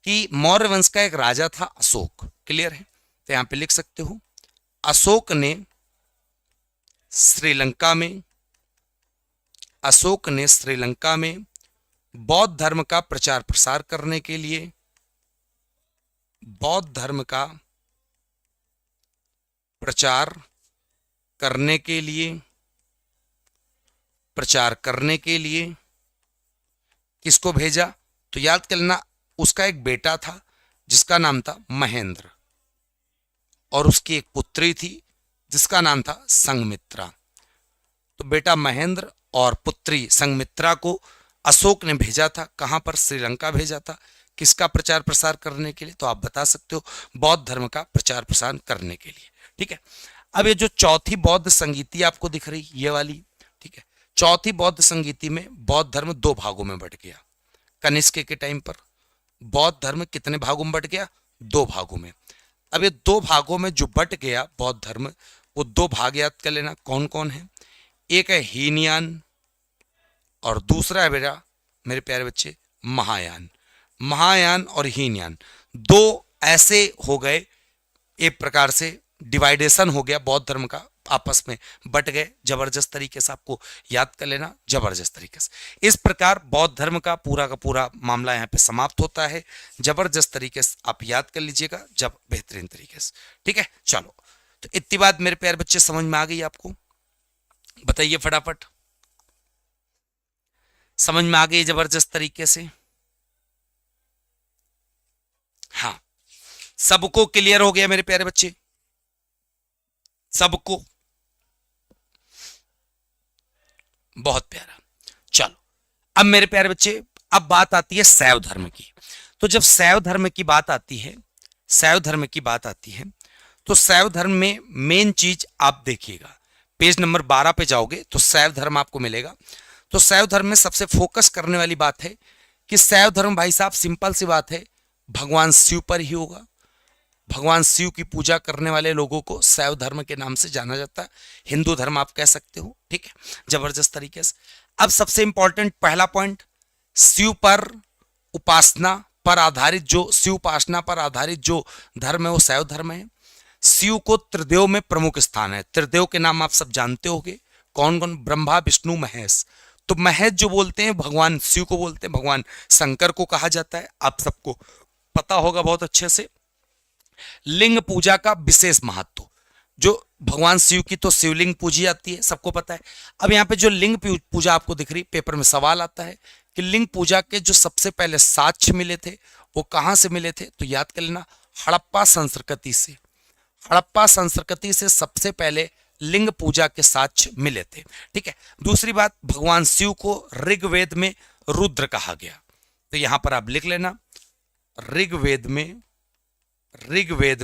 कि मौर्य वंश का एक राजा था अशोक, क्लियर है, तो यहां पे लिख सकते हो अशोक ने श्रीलंका में बौद्ध धर्म का प्रचार प्रसार करने के लिए प्रचार करने के लिए किसको भेजा? तो याद कर लेना, उसका एक बेटा था जिसका नाम था महेंद्र और उसकी एक पुत्री थी जिसका नाम था संघमित्रा। तो बेटा महेंद्र और पुत्री संघमित्रा को अशोक ने भेजा था, कहां पर? श्रीलंका भेजा था। किसका प्रचार प्रसार करने के लिए? तो आप बता सकते हो बौद्ध धर्म का प्रचार प्रसार करने के लिए, ठीक है। अब ये जो चौथी बौद्ध संगीति आपको दिख रही, ये वाली, ठीक है, चौथी बौद्ध संगीति में बौद्ध धर्म दो भागों में बट गया। कनिष्क के टाइम पर बौद्ध धर्म कितने भागों में बट गया? दो भागों में। अब ये दो भागों में जो बट गया बौद्ध धर्म, वो दो भाग याद कर लेना कौन कौन है। एक है हीनयान और दूसरा है बेटा मेरे प्यारे बच्चे महायान। महायान और हीनयान दो ऐसे हो गए, एक प्रकार से डिवाइडेशन हो गया बौद्ध धर्म का, आपस में बट गए जबरदस्त तरीके से। आपको याद कर लेना जबरदस्त तरीके से। इस प्रकार बौद्ध धर्म का पूरा मामला यहाँ पे समाप्त होता है जबरदस्त तरीके से। आप याद कर लीजिएगा जब बेहतरीन तरीके से, ठीक है। चलो, तो इतनी बात मेरे प्यारे बच्चे समझ में आ गई आपको? बताइए फटाफट, समझ में आ गई जबरदस्त तरीके से? हाँ, सबको क्लियर हो गया मेरे प्यारे बच्चे? सबको? बहुत प्यारा। चलो, अब मेरे प्यारे बच्चे, अब बात आती है शैव धर्म की। तो जब शैव धर्म की बात आती है, तो शैव धर्म में मेन चीज आप देखिएगा, पेज नंबर 12 पे जाओगे तो शैव धर्म आपको मिलेगा। तो शैव धर्म में सबसे फोकस करने वाली बात है कि शैव धर्म भाई साहब सिंपल सी बात है, भगवान शिव पर ही होगा। भगवान शिव की पूजा करने वाले लोगों को शैव धर्म के नाम से जाना जाता है। हिंदू धर्म आप कह सकते हो, ठीक है, जबरदस्त तरीके से। अब सबसे इंपॉर्टेंट पहला पॉइंट, शिव पर उपासना पर आधारित जो धर्म है वो शैव धर्म है। शिव को त्रिदेव में प्रमुख स्थान है। त्रिदेव के नाम आप सब जानते होंगे, कौन कौन? ब्रह्मा विष्णु महेश। तो महेश जो बोलते हैं भगवान शिव को बोलते हैं, भगवान शंकर को कहा जाता है, आप सबको पता होगा बहुत अच्छे से। लिंग पूजा का विशेष महत्व, जो भगवान शिव की तो शिवलिंग पूजी जाती है, सबको पता है। अब यहाँ पे जो लिंग पूजा आपको दिख रही, पेपर में सवाल आता है कि लिंग पूजा के जो सबसे पहले साक्ष्य मिले थे वो कहां से मिले थे? तो याद कर लेना, हड़प्पा संस्कृति से। हड़प्पा संस्कृति से सबसे पहले लिंग पूजा के साक्ष्य मिले थे, ठीक है। दूसरी बात, भगवान शिव को ऋग्वेद में रुद्र कहा गया। तो यहां पर आप लिख लेना, ऋग्वेद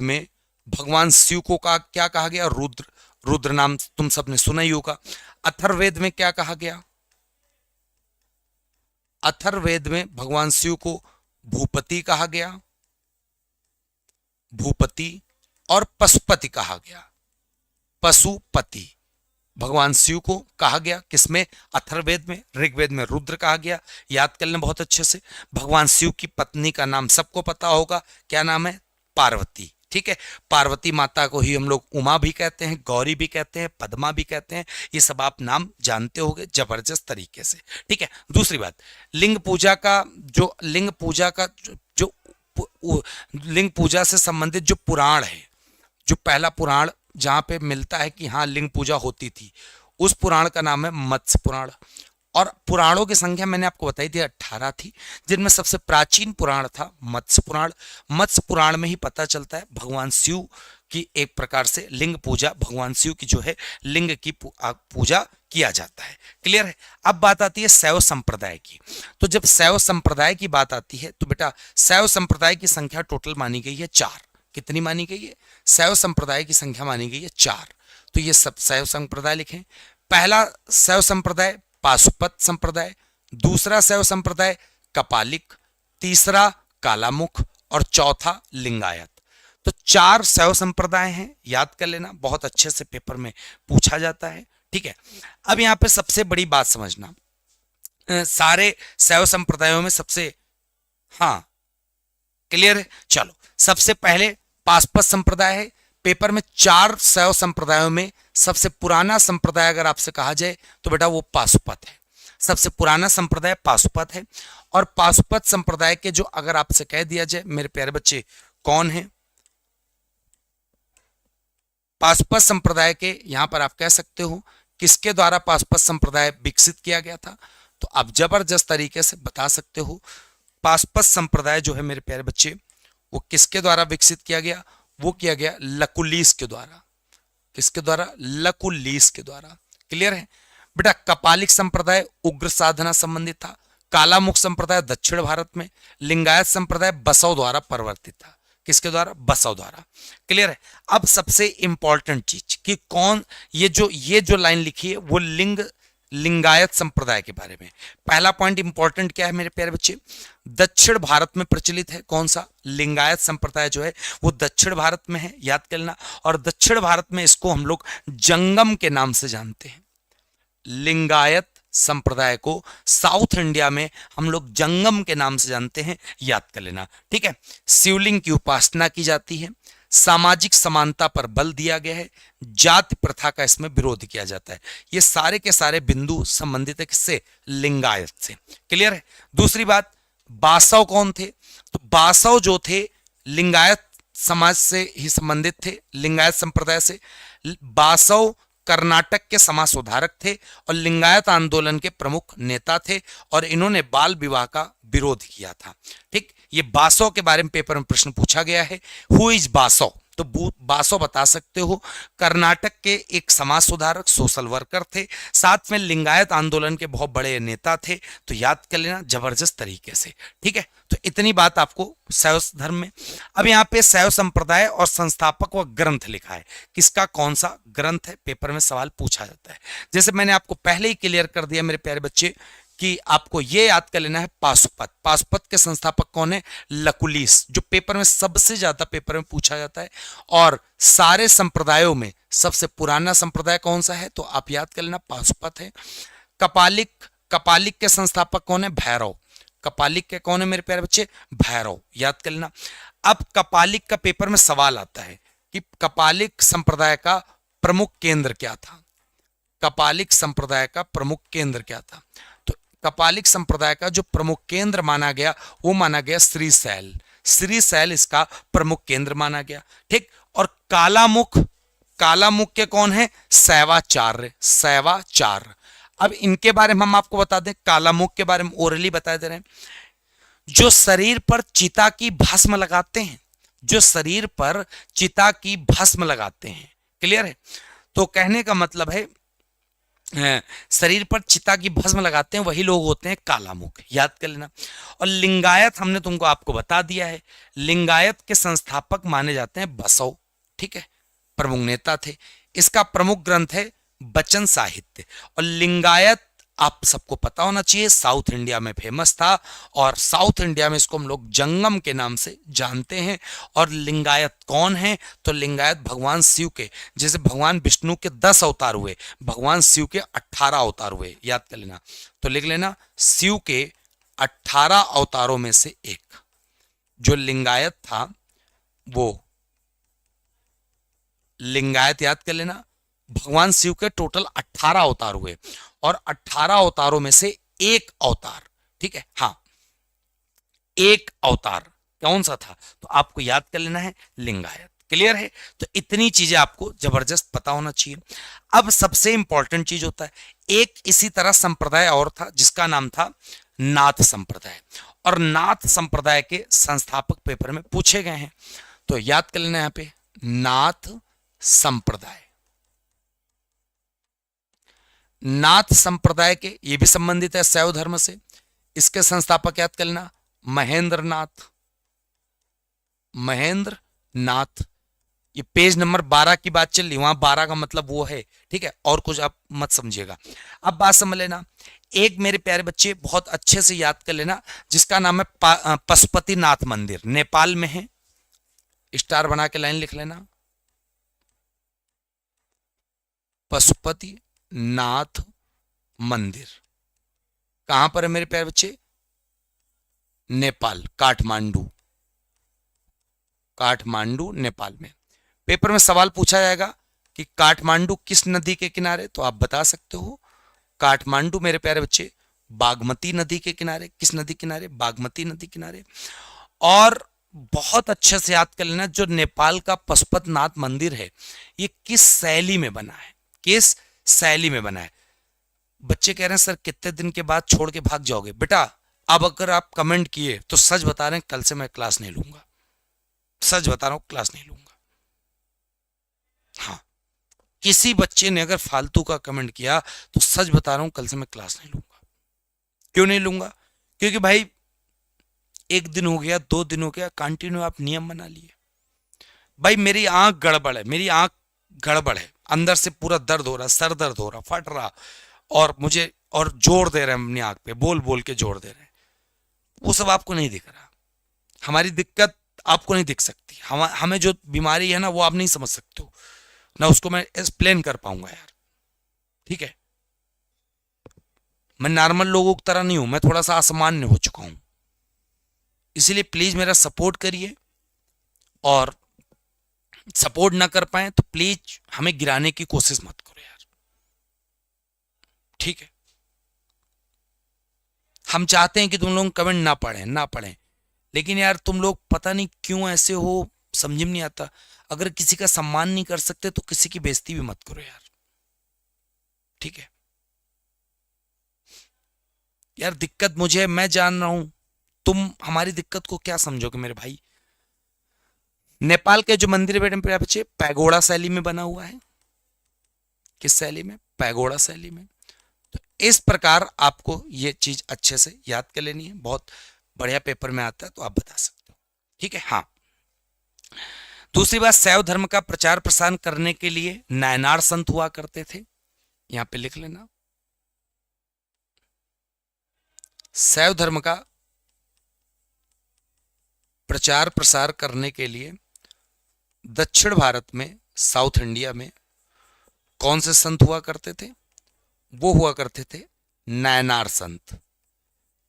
में भगवान शिव को क्या कहा गया? रुद्र। रुद्र नाम तुम सबने सुना ही होगा। अथर्ववेद में क्या कहा गया? अथर्ववेद में भगवान शिव को भूपति कहा गया, भूपति, और पशुपति कहा गया, पशुपति। भगवान शिव को कहा गया किसमें? अथर्ववेद में। ऋग्वेद में रुद्र कहा गया, याद कर लें बहुत अच्छे से। भगवान शिव की पत्नी का नाम सबको पता होगा, क्या नाम है? पार्वती, ठीक है। पार्वती माता को ही हम लोग उमा भी कहते हैं, गौरी भी कहते हैं, पद्मा भी कहते हैं, ये सब आप नाम जानते होंगे जबरदस्त तरीके से, ठीक है। दूसरी बात, लिंग पूजा से संबंधित जो पुराण है, जो पहला पुराण जहां पे मिलता है कि हाँ लिंग पूजा होती थी, उस पुराण का नाम है मत्स्य पुराण। और पुराणों की संख्या मैंने आपको बताई थी 18 थी, जिनमें सबसे प्राचीन पुराण था मत्स्य पुराण। मत्स्य पुराण में ही पता चलता है भगवान शिव की एक प्रकार से लिंग पूजा, भगवान शिव की जो है लिंग की पूजा किया जाता है, क्लियर है। अब बात आती है शैव संप्रदाय की। तो जब शैव संप्रदाय की बात आती है तो बेटा शैव संप्रदाय की संख्या टोटल मानी गई है 4। कितनी मानी गई है? शैव संप्रदाय की संख्या मानी गई है 4। तो ये सब शैव संप्रदाय लिखें। पहला शैव संप्रदाय पाशुपत संप्रदाय, दूसरा शैव संप्रदाय कपालिक, तीसरा कालामुख और चौथा लिंगायत। तो 4 शैव संप्रदाय हैं, याद कर लेना, बहुत अच्छे से पेपर में पूछा जाता है, ठीक है। अब यहाँ पे सबसे बड़ी बात समझना, सारे शैव संप्रदायों में सबसे हाँ, क्लियर है। चलो, सबसे पहले पाशुपत संप्रदाय है। पेपर में 4 शैव संप्रदायों में सबसे पुराना संप्रदाय अगर आपसे कहा जाए तो बेटा वो पाशुपत है। सबसे पुराना संप्रदाय पाशुपत है। और पाशुपत संप्रदाय के जो अगर आपसे कह दिया जाए मेरे प्यारे बच्चे कौन है, पाशुपत संप्रदाय के यहां पर आप कह सकते हो किसके द्वारा पाशुपत संप्रदाय विकसित किया गया था, तो आप जबरदस्त तरीके से बता सकते हो पाशुपत संप्रदाय जो है मेरे प्यारे बच्चे वो किसके द्वारा विकसित किया गया, वो किया गया लकुलीस के द्वारा। किसके द्वारा? लकुलीस के द्वारा। क्लियर है बेटा। कपालिक संप्रदाय उग्र साधना संबंधित था। कालामुख संप्रदाय दक्षिण भारत में। लिंगायत संप्रदाय बसव द्वारा परिवर्तित था। किसके द्वारा? बसव द्वारा। क्लियर है। अब सबसे इंपॉर्टेंट चीज कि कौन ये जो लाइन लिखी है वो लिंगायत संप्रदाय के बारे में। पहला पॉइंट इंपॉर्टेंट क्या है मेरे प्यारे बच्चे? दक्षिण भारत में प्रचलित है। कौन सा? लिंगायत संप्रदाय जो है वो दक्षिण भारत में है, याद कर लेना। और दक्षिण भारत में इसको हम लोग जंगम के नाम से जानते हैं। लिंगायत संप्रदाय को साउथ इंडिया में हम लोग जंगम के नाम से जानते हैं, याद कर लेना। ठीक है। शिवलिंग की उपासना की जाती है। सामाजिक समानता पर बल दिया गया है। जाति प्रथा का इसमें विरोध किया जाता है। ये सारे के सारे बिंदु संबंधित है किससे? लिंगायत से। क्लियर है। दूसरी बात, बासव कौन थे? तो बासव जो थे लिंगायत समाज से ही संबंधित थे, लिंगायत संप्रदाय से। बासव कर्नाटक के समाज सुधारक थे और लिंगायत आंदोलन के प्रमुख नेता थे और इन्होंने बाल विवाह का विरोध किया था। ठीक, ये बासव के बारे में पेपर में प्रश्न पूछा गया है। Who is Basav? तो बासव बता सकते हो कर्नाटक के एक समाज सुधारक सोशल वर्कर थे, साथ में लिंगायत आंदोलन के बहुत बड़े नेता थे। तो याद कर लेना जबरदस्त तरीके से। ठीक है, तो इतनी बात आपको शैव धर्म में। अब यहाँ पे शैव संप्रदाय और संस्थापक व ग्रंथ लिखा है। किसका कौन सा ग्रंथ है, पेपर में सवाल पूछा जाता है। जैसे मैंने आपको पहले ही क्लियर कर दिया मेरे प्यारे बच्चे कि आपको यह याद कर लेना है पाशुपत। पाशुपत के संस्थापक कौन है? लकुलीस, जो पेपर में सबसे ज्यादा पेपर में पूछा जाता है। और सारे संप्रदायों में सबसे पुराना संप्रदाय कौन सा है? तो आप याद कर लेना पाशुपत है। कपालिक, कपालिक के संस्थापक कौन है? भैरव। कपालिक के कौन है मेरे प्यारे बच्चे? भैरव, याद कर लेना। अब कपालिक का पेपर में सवाल आता है कि कपालिक संप्रदाय का प्रमुख केंद्र क्या था? कपालिक संप्रदाय का प्रमुख केंद्र क्या था? तो कपालिक संप्रदाय का जो प्रमुख केंद्र माना गया वो माना गया श्रीशैल। श्रीशैल इसका प्रमुख केंद्र माना गया। ठीक। और कालामुख, कालामुख के कौन है? शैवाचार्य। शैवाचार्य। अब इनके बारे में हम आपको बता दें, कालामुख के बारे में ओरली बता दे रहे हैं। जो शरीर पर चिता की भस्म लगाते हैं, जो शरीर पर चिता की भस्म लगाते हैं। क्लियर है। तो कहने का मतलब है शरीर पर चिता की भस्म लगाते हैं वही लोग होते हैं कालामुख, याद कर लेना। और लिंगायत हमने तुमको आपको बता दिया है, लिंगायत के संस्थापक माने जाते हैं बसव। ठीक है, प्रमुख नेता थे। इसका प्रमुख ग्रंथ है बचन साहित्य। और लिंगायत आप सबको पता होना चाहिए साउथ इंडिया में फेमस था और साउथ इंडिया में इसको हम लोग जंगम के नाम से जानते हैं। और लिंगायत कौन है? तो लिंगायत भगवान शिव के, जैसे भगवान विष्णु के 10 अवतार हुए, भगवान शिव के 18 अवतार हुए, याद कर लेना। तो लिख लेना शिव के 18 अवतारों में से एक जो लिंगायत था वो लिंगायत, याद कर लेना। भगवान शिव के टोटल 18 अवतार हुए और 18 अवतारों में से एक अवतार, ठीक है, हाँ, एक अवतार कौन सा था? तो आपको याद कर लेना है लिंगायत। क्लियर है। तो इतनी चीजें आपको जबरदस्त पता होना चाहिए। अब सबसे इंपॉर्टेंट चीज होता है, एक इसी तरह संप्रदाय और था जिसका नाम था नाथ संप्रदाय। और नाथ संप्रदाय के संस्थापक पेपर में पूछे गए हैं। तो याद कर लेना यहां पे नाथ संप्रदाय। नाथ संप्रदाय के ये भी संबंधित है शैव धर्म से। इसके संस्थापक याद कर लेना महेंद्र नाथ। महेंद्र नाथ। ये पेज नंबर 12 की बात चल रही, वहां 12 का मतलब वो है, ठीक है, और कुछ आप मत समझिएगा। अब बात समझ लेना, एक मेरे प्यारे बच्चे बहुत अच्छे से याद कर लेना जिसका नाम है पशुपतिनाथ मंदिर, नेपाल में है। स्टार बना के लाइन लिख लेना, पशुपतिनाथ मंदिर कहां पर है मेरे प्यारे बच्चे? नेपाल, काठमांडू, काठमांडू नेपाल में। पेपर में सवाल पूछा जाएगा कि काठमांडू किस नदी के किनारे, तो आप बता सकते हो काठमांडू मेरे प्यारे बच्चे बागमती नदी के किनारे। किस नदी किनारे? बागमती नदी किनारे। और बहुत अच्छे से याद कर लेना, जो नेपाल का पशुपतिनाथ मंदिर है ये किस शैली में बना है, किस शैली में बना है। बच्चे कह रहे हैं सर कितने दिन के बाद छोड़ के भाग जाओगे? बेटा अब अगर आप कमेंट किए तो सच बता रहे हैं कल से मैं क्लास नहीं लूंगा, सच बता रहा हूं क्लास नहीं लूंगा। हाँ, किसी बच्चे ने अगर फालतू का कमेंट किया तो सच बता रहा हूं कल से मैं क्लास नहीं लूंगा। क्यों नहीं लूंगा? क्योंकि भाई एक दिन हो गया, 2 दिन हो गया, कंटिन्यू आप नियम बना लिए। भाई मेरी आंख गड़बड़ है, मेरी आंख गड़बड़ है, अंदर से पूरा दर्द हो रहा, सर दर्द हो रहा, फट रहा, और मुझे और जोर दे रहे हैं अपनी आंख पे, बोल बोल के जोर दे रहे हैं। वो सब आपको नहीं दिख रहा। हमारी दिक्कत आपको नहीं दिख सकती। हमें जो बीमारी है ना वो आप नहीं समझ सकते हो ना, उसको मैं एक्सप्लेन कर पाऊंगा यार। ठीक है, मैं नॉर्मल लोगों की तरह नहीं हूं, मैं थोड़ा सा असामान्य हो चुका हूं। इसीलिए प्लीज मेरा सपोर्ट करिए, और सपोर्ट ना कर पाए तो प्लीज हमें गिराने की कोशिश मत करो यार। ठीक है, हम चाहते हैं कि तुम लोग कमेंट ना पढ़ें, ना पढ़ें, लेकिन यार तुम लोग पता नहीं क्यों ऐसे हो, समझ में नहीं आता। अगर किसी का सम्मान नहीं कर सकते तो किसी की बेइज्जती भी मत करो यार। ठीक है यार, दिक्कत मुझे है, मैं जान रहा हूं, तुम हमारी दिक्कत को क्या समझोगे मेरे भाई। नेपाल के जो मंदिर है बच्चे पैगोडा शैली में बना हुआ है। किस शैली में? पैगोडा शैली में। तो इस प्रकार आपको ये चीज अच्छे से याद कर लेनी है, बहुत बढ़िया पेपर में आता है तो आप बता सकते हो। ठीक है। हाँ, दूसरी बात, शैव धर्म का प्रचार प्रसार करने के लिए नायनार संत हुआ करते थे। यहां पे लिख लेना, शैव धर्म का प्रचार प्रसार करने के लिए दक्षिण भारत में, साउथ इंडिया में कौन से संत हुआ करते थे? वो हुआ करते थे नायनार संत।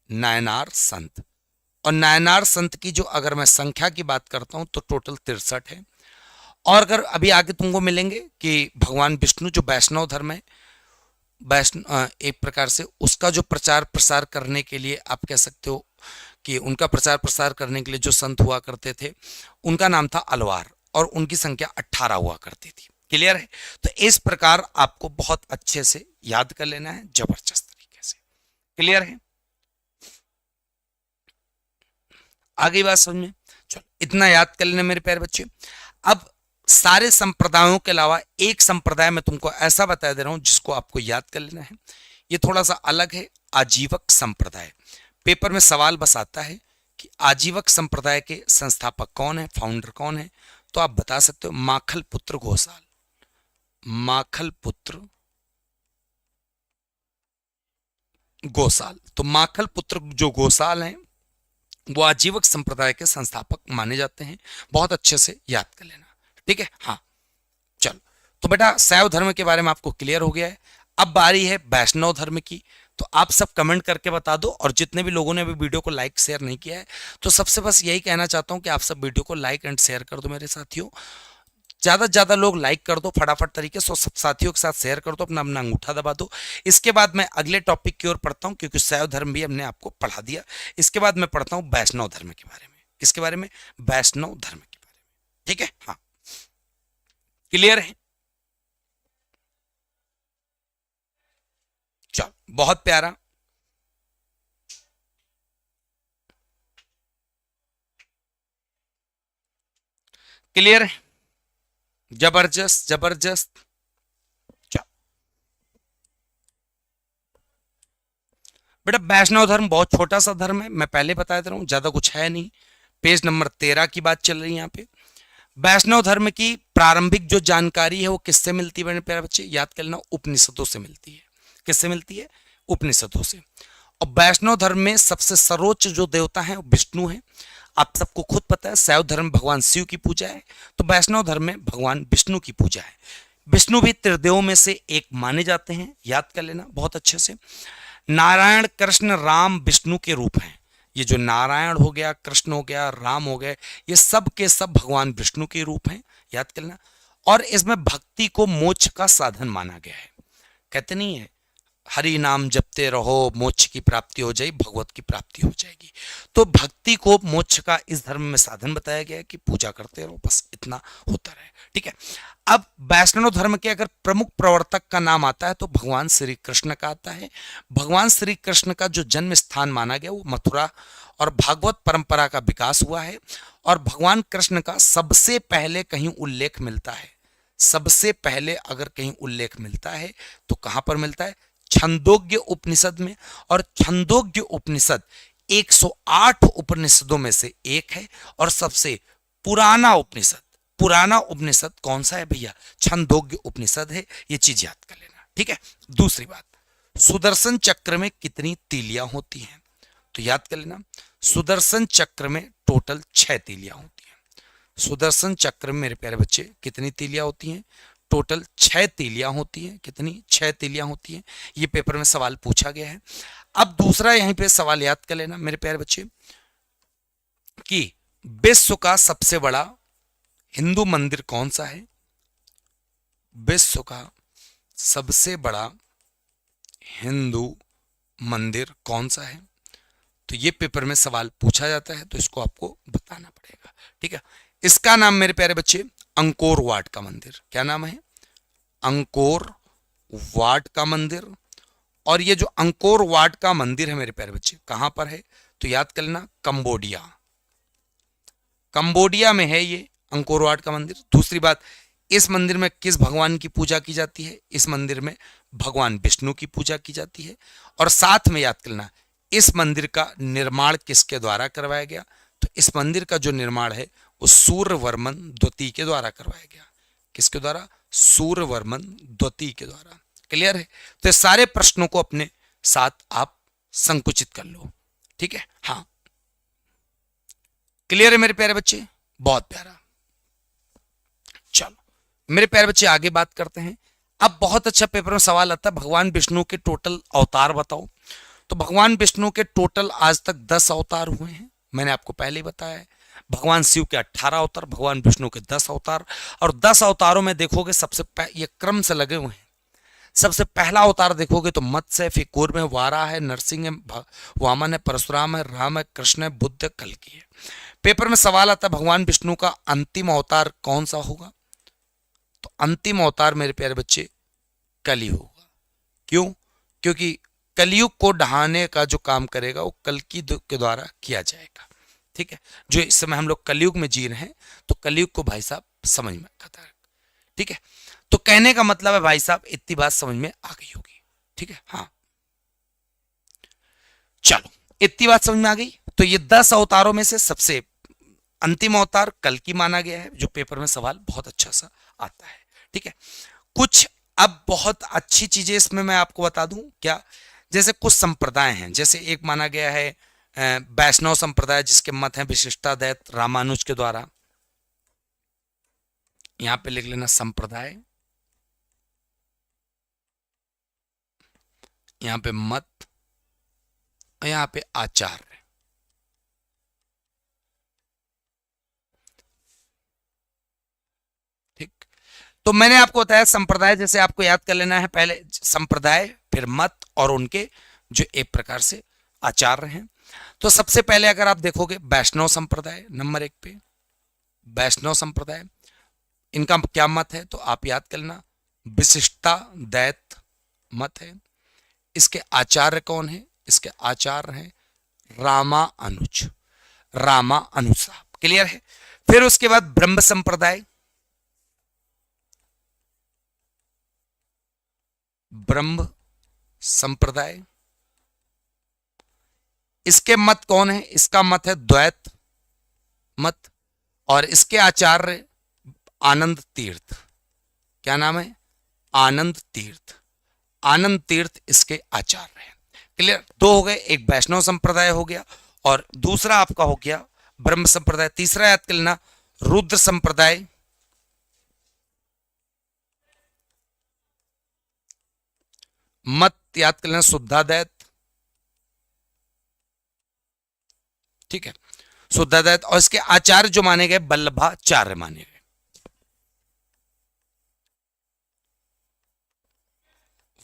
नायनार संत। और नायनार संत की जो अगर मैं संख्या की बात करता हूं तो टोटल 63 है। और अगर अभी आगे तुमको मिलेंगे कि भगवान विष्णु जो वैष्णव धर्म है, वैष्णव एक प्रकार से उसका जो प्रचार प्रसार करने के लिए आप कह सकते हो कि उनका प्रचार प्रसार करने के लिए जो संत हुआ करते थे उनका नाम था अलवार, और उनकी संख्या 18 हुआ करती थी। क्लियर है? तो इस प्रकार आपको बहुत अच्छे से याद कर लेना है, जबरदस्त तरीके से। क्लियर है? आगे बात समझ में? चलो इतना याद कर लेना मेरे प्यारे बच्चे। अब सारे संप्रदायों के अलावा एक संप्रदाय में तुमको ऐसा बता दे रहा हूं जिसको आपको याद कर लेना है। ये थोड़ा सा अलग है, आजीवक संप्रदाय। पेपर में सवाल बस आता है कि आजीवक संप्रदाय के संस्थापक कौन है, फाउंडर कौन है, तो आप बता सकते हो माखल पुत्र घोषाल। माखल पुत्र घोषाल। तो माखल पुत्र जो घोषाल हैं वो आजीवक संप्रदाय के संस्थापक माने जाते हैं। बहुत अच्छे से याद कर लेना। ठीक है। हाँ चलो, तो बेटा शैव धर्म के बारे में आपको क्लियर हो गया है। अब बारी है वैष्णव धर्म की। तो आप सब कमेंट करके बता दो, और जितने भी लोगों ने अभी वीडियो को लाइक शेयर नहीं किया है तो सबसे बस यही कहना चाहता हूं कि आप सब वीडियो को लाइक एंड शेयर कर दो मेरे साथियों। ज्यादा से ज्यादा लोग लाइक कर दो फटाफट तरीके से, सब साथियों के साथ शेयर कर दो, अपना अपना अंगूठा दबा दो। इसके बाद मैं अगले टॉपिक की ओर पढ़ता हूं, क्योंकि शैव धर्म भी हमने आपको पढ़ा दिया। इसके बाद मैं पढ़ता हूं वैष्णव धर्म के बारे में। किसके बारे में? वैष्णव धर्म के बारे में। ठीक है। हाँ क्लियर है? चलो बहुत प्यारा। क्लियर है? जबरदस्त जबरदस्त। चलो बेटा वैष्णव धर्म बहुत छोटा सा धर्म है, मैं पहले बता दे रहा हूं, ज्यादा कुछ है नहीं। पेज नंबर 13 की बात चल रही है यहाँ पे। वैष्णव धर्म की प्रारंभिक जो जानकारी है वो किससे मिलती है मेरे प्यारे बच्चे? याद कर लेना, उपनिषदों से मिलती है। किससे मिलती है? उपनिषदों से। और वैष्णव धर्म में सबसे सर्वोच्च जो देवता है वो विष्णु है। आप सबको खुद पता है शैव धर्म भगवान शिव की पूजा है, तो वैष्णव धर्म में भगवान विष्णु की पूजा है। विष्णु भी त्रिदेवों में से एक माने जाते हैं, याद कर लेना बहुत अच्छे से। नारायण, कृष्ण, राम, विष्णु के रूप हैं, ये जो नारायण हो गया, कृष्ण हो गया, राम हो गए, ये सब के सब भगवान विष्णु के रूप हैं, याद कर लेना। और इसमें भक्ति को मोक्ष का साधन माना गया है। कहते नहीं है हरि नाम जपते रहो मोक्ष की प्राप्ति हो जाएगी, भगवत की प्राप्ति हो जाएगी। तो भक्ति को मोक्ष का इस धर्म में साधन बताया गया है कि पूजा करते रहो, बस इतना होता रहे। ठीक है। अब वैष्णव धर्म के अगर प्रमुख प्रवर्तक का नाम आता है तो भगवान श्री कृष्ण का आता है। भगवान श्री कृष्ण का जो जन्म स्थान माना गया वो मथुरा और भागवत परंपरा का विकास हुआ है। और भगवान कृष्ण का सबसे पहले कहीं उल्लेख मिलता है, सबसे पहले अगर कहीं उल्लेख मिलता है तो कहां पर मिलता है? छंदोग्य उपनिषद में। और छंदोग्य उपनिषद 108 उपनिषदों में से एक है और सबसे पुराना उपनिषद। पुराना उपनिषद कौन सा है भैया? छंदोग्य उपनिषद है, ये चीज याद कर लेना। ठीक है। दूसरी बात, सुदर्शन चक्र में कितनी तीलियां होती हैं? तो याद कर लेना, सुदर्शन चक्र में टोटल 6 तीलियां होती हैं। सुदर्शन चक्र में मेरे प्यारे बच्चे कितनी तीलियां होती हैं? टोटल 6 तीलियां होती हैं। कितनी? 6 तीलियां होती हैं। ये पेपर में सवाल पूछा गया है। अब दूसरा यहीं पे सवाल याद कर लेना मेरे प्यारे बच्चे कि विश्व का सबसे बड़ा हिंदू मंदिर कौन सा है? विश्व का सबसे बड़ा हिंदू मंदिर कौन सा है? तो ये पेपर में सवाल पूछा जाता है, तो इसको आपको बताना पड़ेगा। ठीक है। इसका नाम मेरे प्यारे बच्चे अंकोर वाट का मंदिर। क्या नाम है? अंकोर वाट का मंदिर। और ये जो अंकोर वाट का मंदिर है मेरे प्यारे बच्चे कहां पर है? तो याद कर लेना, कंबोडिया। कंबोडिया में है ये अंकोर वाट का मंदिर। दूसरी बात, इस मंदिर में किस भगवान की पूजा की जाती है? इस मंदिर में भगवान विष्णु की पूजा की जाती है। और साथ में याद करना, इस मंदिर का निर्माण किसके द्वारा करवाया गया? तो इस मंदिर का जो निर्माण है वो सूर्यवर्मन द्वितीय के द्वारा करवाया गया। किसके द्वारा? सूर्यवर्मन द्वितीय के द्वारा। क्लियर है? तो सारे प्रश्नों को अपने साथ आप संकुचित कर लो। ठीक है। हाँ, क्लियर है मेरे प्यारे बच्चे? बहुत प्यारा। चलो मेरे प्यारे बच्चे आगे बात करते हैं। अब बहुत अच्छा पेपर में सवाल आता है, भगवान विष्णु के टोटल अवतार बताओ। तो भगवान विष्णु के टोटल आज तक 10 अवतार हुए हैं, मैंने आपको पहले ही बताया है। भगवान शिव के 18 अवतार, भगवान विष्णु के 10 अवतार। और 10 अवतारों में देखोगे सबसे ये क्रम से लगे हुए हैं। सबसे पहला अवतार देखोगे तो मत्स्य है, फिर कूर्म है, वारा है, नरसिंह है, वामन है, परशुराम है, राम है, कृष्ण है, बुद्ध है, कल्कि है। पेपर में सवाल आता है भगवान विष्णु का अंतिम अवतार कौन सा होगा? तो अंतिम अवतार मेरे प्यारे बच्चे कलयुग होगा। क्यों? क्योंकि कलयुग को ढहाने का जो काम करेगा वो कल्कि के द्वारा किया जाएगा। ठीक है। जो इस समय हम लोग कलयुग में जी रहे हैं, तो कलयुग को भाई साहब समझ में आता है। ठीक है। तो कहने का मतलब है भाई साहब इतनी बात समझ में आ गई होगी। ठीक है। हाँ, चलो इतनी बात समझ में आ गई। तो ये 10 अवतारों में से सबसे अंतिम अवतार कल्कि माना गया है, जो पेपर में सवाल बहुत अच्छा सा आता है। ठीक है। कुछ अब बहुत अच्छी चीजें इसमें मैं आपको बता दूं क्या? जैसे कुछ संप्रदाय हैं, जैसे एक माना गया है वैष्णव संप्रदाय, जिसके मत हैं विशिष्टाद्वैत रामानुज के द्वारा। यहां पे लिख लेना संप्रदाय, यहां पे मत, यहां पे आचार्य। ठीक। तो मैंने आपको बताया संप्रदाय, जैसे आपको याद कर लेना है, पहले संप्रदाय, फिर मत, और उनके जो एक प्रकार से आचार्य हैं। तो सबसे पहले अगर आप देखोगे वैष्णव संप्रदाय नंबर 1 पे, वैष्णव संप्रदाय, इनका क्या मत है? तो आप याद कर लेना विशिष्टाद्वैत मत है। इसके आचार्य कौन है? इसके आचार्य हैं रामानुज, रामानुज साहब। क्लियर है? फिर उसके बाद ब्रह्म संप्रदाय, ब्रह्म संप्रदाय, इसके मत कौन है? इसका मत है द्वैत मत। और इसके आचार्य आनंद तीर्थ। क्या नाम है? आनंद तीर्थ। आनंद तीर्थ इसके आचार्य हैं। क्लियर? 2 हो गए, एक वैष्णव संप्रदाय हो गया और दूसरा आपका हो गया ब्रह्म संप्रदाय। तीसरा याद कर लेना रुद्र संप्रदाय, मत याद कर लेना शुद्धाद्वैत, ठीक है। सो दत्तात्रेय, और इसके आचार्य जो माने गए वल्लभाचार्य माने गए।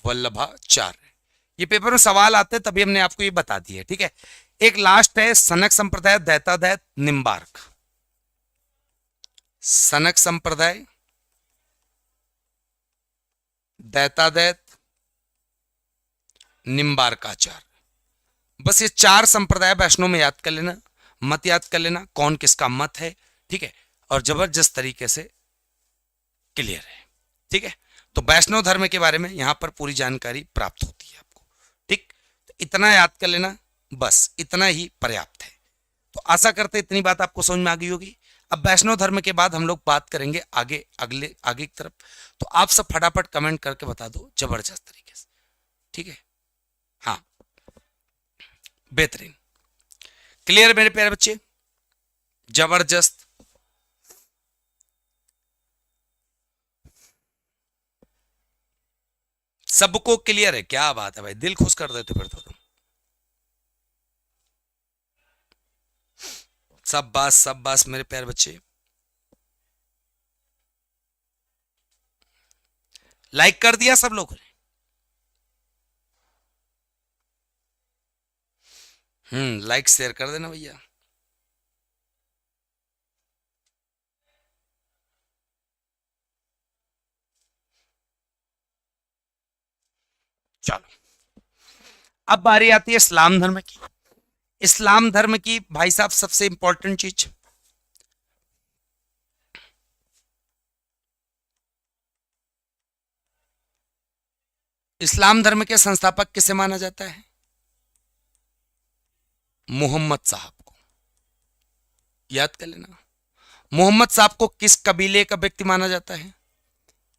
वल्लभाचार्य, ये पेपर में सवाल आते हैं तभी हमने आपको ये बता दिया, ठीक है। एक लास्ट है सनक संप्रदाय, दैतादैत, निम्बार्क। सनक संप्रदाय, दैतादैत, निम्बार्काचार्य। बस ये 4 संप्रदाय वैष्णव में याद कर लेना, मत याद कर लेना कौन किसका मत है, ठीक है। और जबरदस्त तरीके से क्लियर है, ठीक है। तो वैष्णव धर्म के बारे में यहां पर पूरी जानकारी प्राप्त होती है आपको, ठीक। तो इतना याद कर लेना, बस इतना ही पर्याप्त है। तो आशा करते इतनी बात आपको समझ में आ गई होगी। अब वैष्णव धर्म के बाद हम लोग बात करेंगे आगे आगे की तरफ। तो आप सब फटाफट कमेंट करके बता दो जबरदस्त तरीके से, ठीक है। हाँ, बेहतरीन, क्लियर मेरे प्यारे बच्चे, जबरदस्त। सबको क्लियर है, क्या बात है भाई, दिल खुश कर देते फिर तो तुम। सब बास मेरे प्यारे बच्चे, लाइक कर दिया सब लोगों ने? लाइक शेयर कर देना भैया। चलो, अब बारी आती है इस्लाम धर्म की। इस्लाम धर्म की भाई साहब सबसे इंपॉर्टेंट चीज, इस्लाम धर्म के संस्थापक किसे माना जाता है? मोहम्मद साहब को, याद कर लेना। मोहम्मद साहब को किस कबीले का व्यक्ति माना जाता है?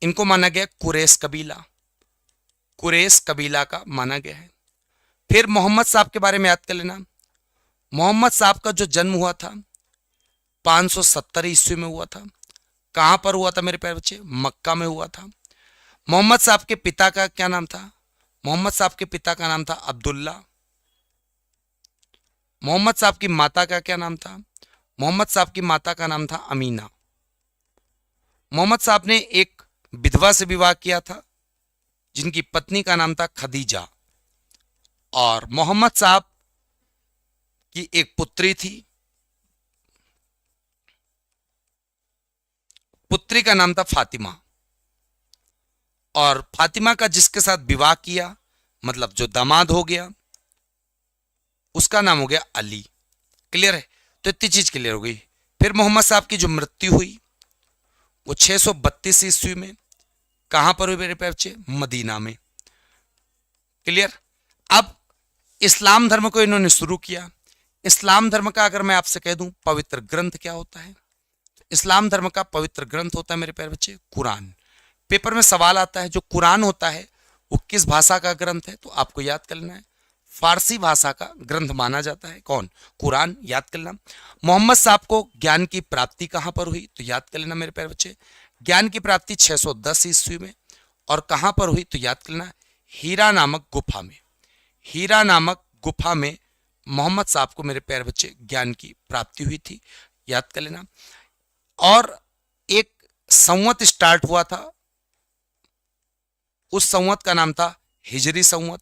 इनको माना गया कुरैश कबीला, कुरैश कबीला का माना गया है। फिर मोहम्मद साहब के बारे में याद कर लेना। मोहम्मद साहब का जो जन्म हुआ था 570 ईस्वी में हुआ था। कहां पर हुआ था मेरे प्यारे बच्चे? मक्का में हुआ था। मोहम्मद साहब के पिता का क्या नाम था? मोहम्मद साहब के पिता का नाम था अब्दुल्ला। मोहम्मद साहब की माता का क्या नाम था? मोहम्मद साहब की माता का नाम था अमीना। मोहम्मद साहब ने एक विधवा से विवाह किया था जिनकी पत्नी का नाम था खदीजा, और मोहम्मद साहब की एक पुत्री थी, पुत्री का नाम था फातिमा, और फातिमा का जिसके साथ विवाह किया, मतलब जो दामाद हो गया, उसका नाम हो गया अली। क्लियर है? तो इतनी चीज क्लियर हो गई। फिर मोहम्मद साहब की जो मृत्यु हुई वो 632 ईस्वी में, कहां पर हुई मेरे बच्चे? मदीना में। क्लियर? अब इस्लाम धर्म को इन्होंने शुरू किया। इस्लाम धर्म का अगर मैं आपसे कह दूं पवित्र ग्रंथ क्या होता है, इस्लाम धर्म का पवित्र ग्रंथ होता है मेरे प्यारे बच्चे कुरान। पेपर में सवाल आता है जो कुरान होता है वो किस भाषा का ग्रंथ है, तो आपको याद कर लेना है फारसी भाषा का ग्रंथ माना जाता है। कौन? कुरान, याद कर लेना। मोहम्मद साहब को ज्ञान की प्राप्ति कहां पर हुई, तो याद कर लेना मेरे प्यारे बच्चे ज्ञान की प्राप्ति 610 ईस्वी में, और कहां पर हुई तो याद कर लेना हीरा नामक गुफा में। हीरा नामक गुफा में मोहम्मद साहब को मेरे प्यारे बच्चे ज्ञान की प्राप्ति हुई थी, याद कर लेना। और एक संवत स्टार्ट हुआ था, उस संवत का नाम था हिजरी संवत,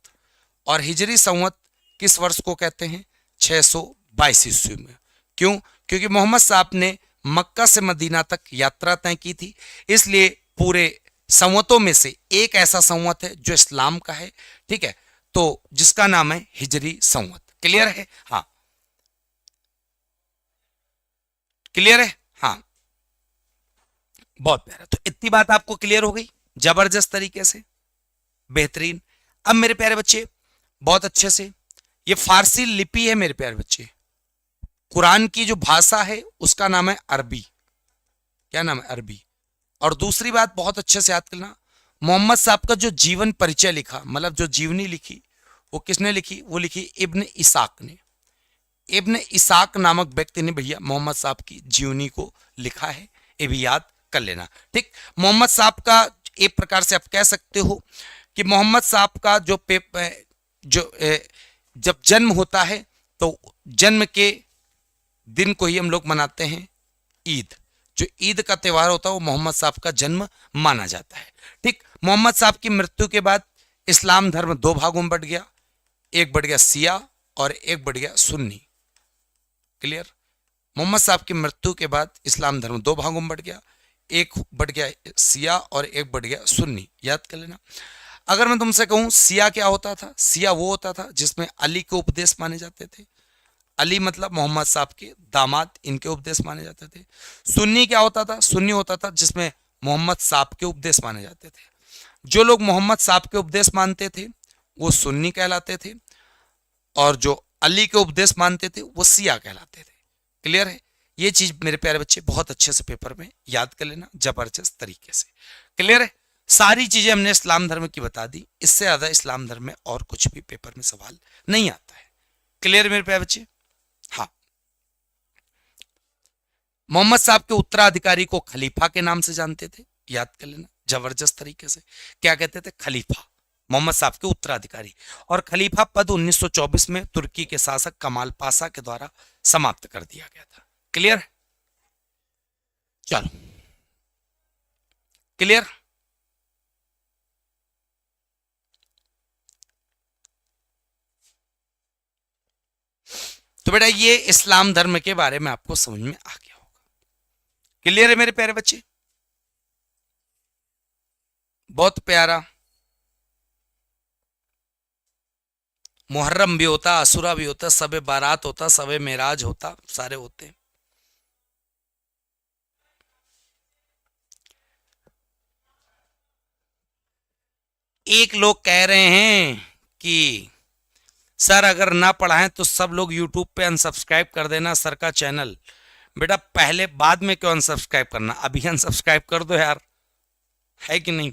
और हिजरी संवत किस वर्ष को कहते हैं? 622 ईस्वी में। क्यों? क्योंकि मोहम्मद साहब ने मक्का से मदीना तक यात्रा तय की थी, इसलिए पूरे संवतों में से एक ऐसा संवत है जो इस्लाम का है, ठीक है, तो जिसका नाम है हिजरी संवत। क्लियर है? हाँ, क्लियर है? हाँ, बहुत प्यारा। तो इतनी बात आपको क्लियर हो गई जबरदस्त तरीके से, बेहतरीन। अब मेरे प्यारे बच्चे बहुत अच्छे से, ये फारसी लिपि है मेरे प्यारे बच्चे, कुरान की जो भाषा है उसका नाम है अरबी। क्या नाम है? अरबी। और दूसरी बात बहुत अच्छे से याद करना, मोहम्मद साहब का जो जीवन परिचय लिखा, मतलब जो जीवनी लिखी, वो किसने लिखी? वो लिखी इब्न इसाक ने। इब्न इसाक नामक व्यक्ति ने भैया मोहम्मद साहब की जीवनी को लिखा है, ये भी याद कर लेना, ठीक। मोहम्मद साहब का एक प्रकार से आप कह सकते हो कि मोहम्मद साहब का जो जब जन्म होता है तो जन्म के दिन को ही हम लोग मनाते हैं ईद। जो ईद का त्यौहार होता है वो मोहम्मद साहब का जन्म माना जाता है। ठीक, मोहम्मद साहब की मृत्यु के बाद इस्लाम धर्म दो भागों में बढ़ गया, एक बढ़ गया सिया और एक बढ़ गया सुन्नी। क्लियर? मोहम्मद साहब की मृत्यु के बाद इस्लाम धर्म दो भागों में बढ़ गया, एक बढ़ गया सिया और एक बढ़ गया सुन्नी। याद कर लेना। अगर मैं तुमसे कहूं सिया क्या होता था, सिया वो होता था जिसमें अली के उपदेश माने जाते थे। अली मतलब मोहम्मद साहब के दामाद, इनके उपदेश माने जाते थे। सुन्नी क्या होता था, सुन्नी होता था जिसमें मोहम्मद साहब के उपदेश माने जाते थे। जो लोग मोहम्मद साहब के उपदेश मानते थे वो सुन्नी कहलाते थे, और जो अली के उपदेश मानते थे वो सिया कहलाते थे। क्लियर है? ये चीज मेरे प्यारे बच्चे बहुत अच्छे से पेपर में याद कर लेना, जबरदस्त तरीके से। क्लियर है? सारी चीजें हमने इस्लाम धर्म की बता दी, इससे ज्यादा इस्लाम धर्म में और कुछ भी पेपर में सवाल नहीं आता है। क्लियर मेरे प्यारे बच्चे? हाँ, मोहम्मद साहब के उत्तराधिकारी को खलीफा के नाम से जानते थे। याद कर लेना जबरदस्त तरीके से। क्या कहते थे? खलीफा। मोहम्मद साहब के उत्तराधिकारी। और खलीफा पद 1924 में तुर्की के शासक कमाल पाशा के द्वारा समाप्त कर दिया गया था। क्लियर? चलो, क्लियर? तो बेटा ये इस्लाम धर्म के बारे में आपको समझ में आ गया होगा। क्लियर है मेरे प्यारे बच्चे? बहुत प्यारा। मुहर्रम भी होता, असुरा भी होता, सबे बारात होता, सबे मेराज होता, सारे होते हैं। एक लोग कह रहे हैं कि सर अगर ना पढ़ाएं तो सब लोग यूट्यूब पे अनसब्सक्राइब कर देना सर का चैनल। बेटा पहले बाद में क्यों अनसब्सक्राइब करना, अभी अनसब्सक्राइब कर दो यार, है कि नहीं?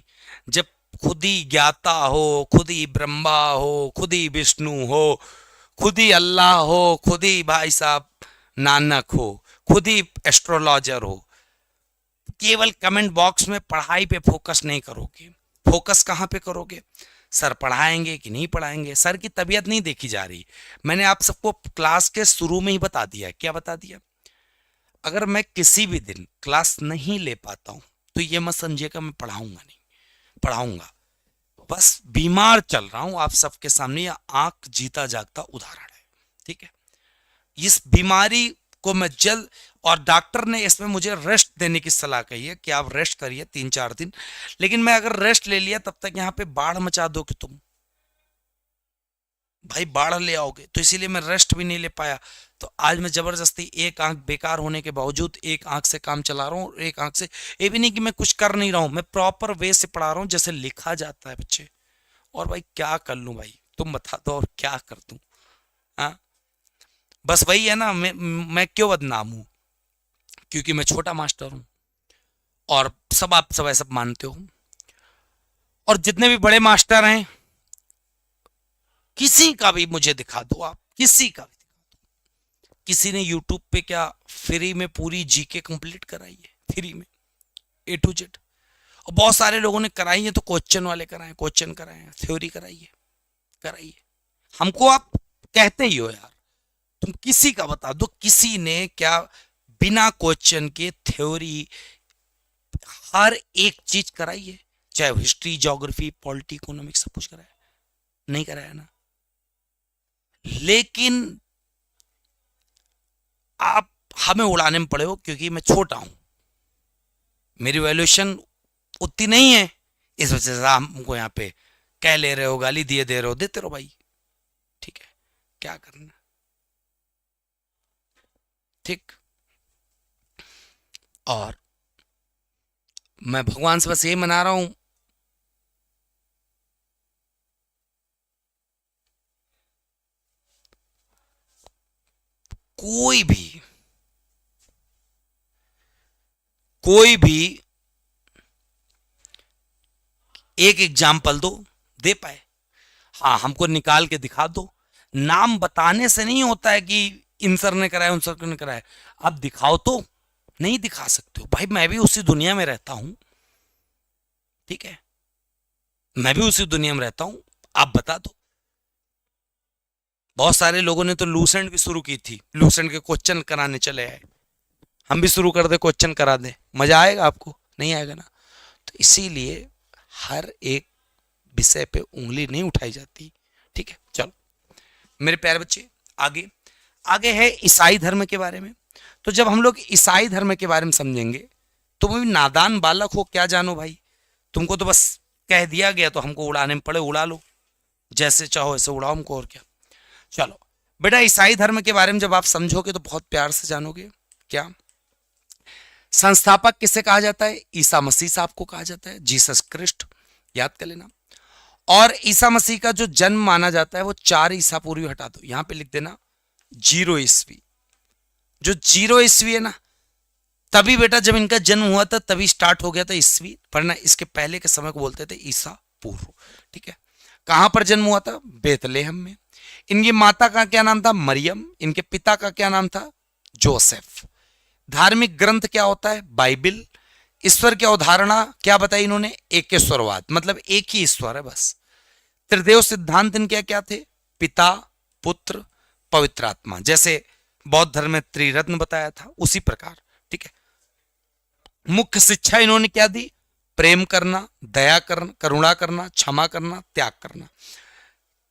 जब खुद ही ज्ञाता हो, खुद ही ब्रह्मा हो, खुद ही विष्णु हो, खुद ही अल्लाह हो, खुद ही भाई साहब नानक हो, खुद ही एस्ट्रोलॉजर हो, केवल कमेंट बॉक्स में पढ़ाई पे फोकस नहीं करोगे, फोकस कहां पे करोगे? सर पढ़ाएंगे कि नहीं पढ़ाएंगे। सर की तबीयत नहीं देखी जा रही। मैंने आप सबको क्लास के शुरू में ही बता दिया। क्या बता दिया? अगर मैं किसी भी दिन क्लास नहीं ले पाता हूं तो ये मत समझिएगा मैं पढ़ाऊंगा नहीं, पढ़ाऊंगा। बस बीमार चल रहा हूं आप सबके सामने, या आंख जीता जागता उदाहरण है। ठीक है? इस बीमारी को मैं जल्द, और डॉक्टर ने इसमें मुझे रेस्ट देने की सलाह कही है कि आप रेस्ट करिए 3-4 दिन। लेकिन मैं अगर रेस्ट ले लिया तब तक यहां पे बाढ़ मचा दोगे तुम, भाई बाढ़ ले आओगे, तो इसीलिए मैं रेस्ट भी नहीं ले पाया। तो आज मैं जबरदस्ती एक आंख बेकार होने के बावजूद एक आंख से काम चला रहा हूँ, एक आंख से। ये भी नहीं कि मैं कुछ कर नहीं रहा हूं, मैं प्रॉपर वे से पढ़ा रहा हूं जैसे लिखा जाता है बच्चे। और भाई क्या कर लूं भाई, तुम बता दो और क्या कर दूं? हाँ, बस वही है ना, मैं क्यों बदनाम हूं? क्योंकि मैं छोटा मास्टर हूं, और सब आप सब ऐसा मानते हो। और जितने भी बड़े मास्टर हैं, किसी का भी मुझे दिखा दो आप, किसी का भी। किसी ने यूट्यूब पे क्या फ्री में पूरी जीके कंप्लीट कराई है? फ्री में ए टू जेड। और बहुत सारे लोगों ने कराई है तो क्वेश्चन वाले कराए, क्वेश्चन कराए हैं, थ्योरी कराई है, कराई है। हमको आप कहते ही हो यार, तुम किसी का बता दो, किसी ने क्या बिना क्वेश्चन के थ्योरी हर एक चीज कराई है? चाहे हिस्ट्री, ज्योग्राफी, पॉलिटी, इकोनॉमिक्स, सब कुछ कराया? नहीं कराया ना। लेकिन आप हमें उड़ाने में पड़े हो क्योंकि मैं छोटा हूं, मेरी वैल्यूएशन उतनी नहीं है, इस वजह से हमको यहाँ पे कह ले रहे हो, गाली दिए दे रहे हो, देते रहो भाई। ठीक है, क्या करना। ठीक, और मैं भगवान से बस यही मना रहा हूं, कोई भी एक एग्जाम्पल दे पाए। हाँ, हमको निकाल के दिखा दो। नाम बताने से नहीं होता है कि इन सर ने कराया उन सर ने कराया। आप दिखाओ तो। नहीं दिखा सकते हो भाई, मैं भी उसी दुनिया में रहता हूं। ठीक है, मैं भी उसी दुनिया में रहता हूं, आप बता दो। बहुत सारे लोगों ने तो लूसेंट भी शुरू की थी, लूसेंट के क्वेश्चन कराने चले आए। हम भी शुरू कर दे, क्वेश्चन करा दे, मजा आएगा आपको? नहीं आएगा ना। तो इसीलिए हर एक विषय पे उंगली नहीं उठाई जाती। ठीक है, चलो मेरे प्यारे बच्चे, आगे आगे है ईसाई धर्म के बारे में। तो जब हम लोग ईसाई धर्म के बारे में समझेंगे, तुम भी नादान बालक हो, क्या जानो भाई, तुमको तो बस कह दिया गया तो हमको उड़ाने में पड़े, उड़ा लो, जैसे चाहो ऐसे उड़ाओ हमको, और क्या। चलो बेटा, ईसाई धर्म के बारे में जब आप समझोगे तो बहुत प्यार से जानोगे। क्या संस्थापक किसे कहा जाता है? ईसा मसीह साहब को कहा जाता है, जीसस क्रिस्ट, याद कर लेना। और ईसा मसीह का जो जन्म माना जाता है वो 4 ईसा पूर्व, हटा दो, यहां पे लिख देना 0 ईस्वी। जो 0 ईस्वी है ना, तभी बेटा जब इनका जन्म हुआ था तभी स्टार्ट हो गया था ईस्वी, वरना इसके पहले के समय को बोलते थे ईसा पूर्व। ठीक है, कहां पर जन्म हुआ था? बेतलेहम में। इनकी माता का क्या नाम था? मरियम। इनके पिता का क्या नाम था? जोसेफ। धार्मिक ग्रंथ क्या होता है? बाइबिल। ईश्वर की अवधारणा क्या बताई इन्होंने? एकेश्वरवाद, मतलब एक ही ईश्वर है बस। त्रिदेव सिद्धांत इनके क्या थे? पिता, पुत्र, पवित्र आत्मा। जैसे बौद्ध धर्म में त्रिरत्न बताया था, उसी प्रकार। ठीक है, मुख्य शिक्षा इन्होंने क्या दी? प्रेम करना, दया करना, करुणा करना, क्षमा करना, त्याग करना।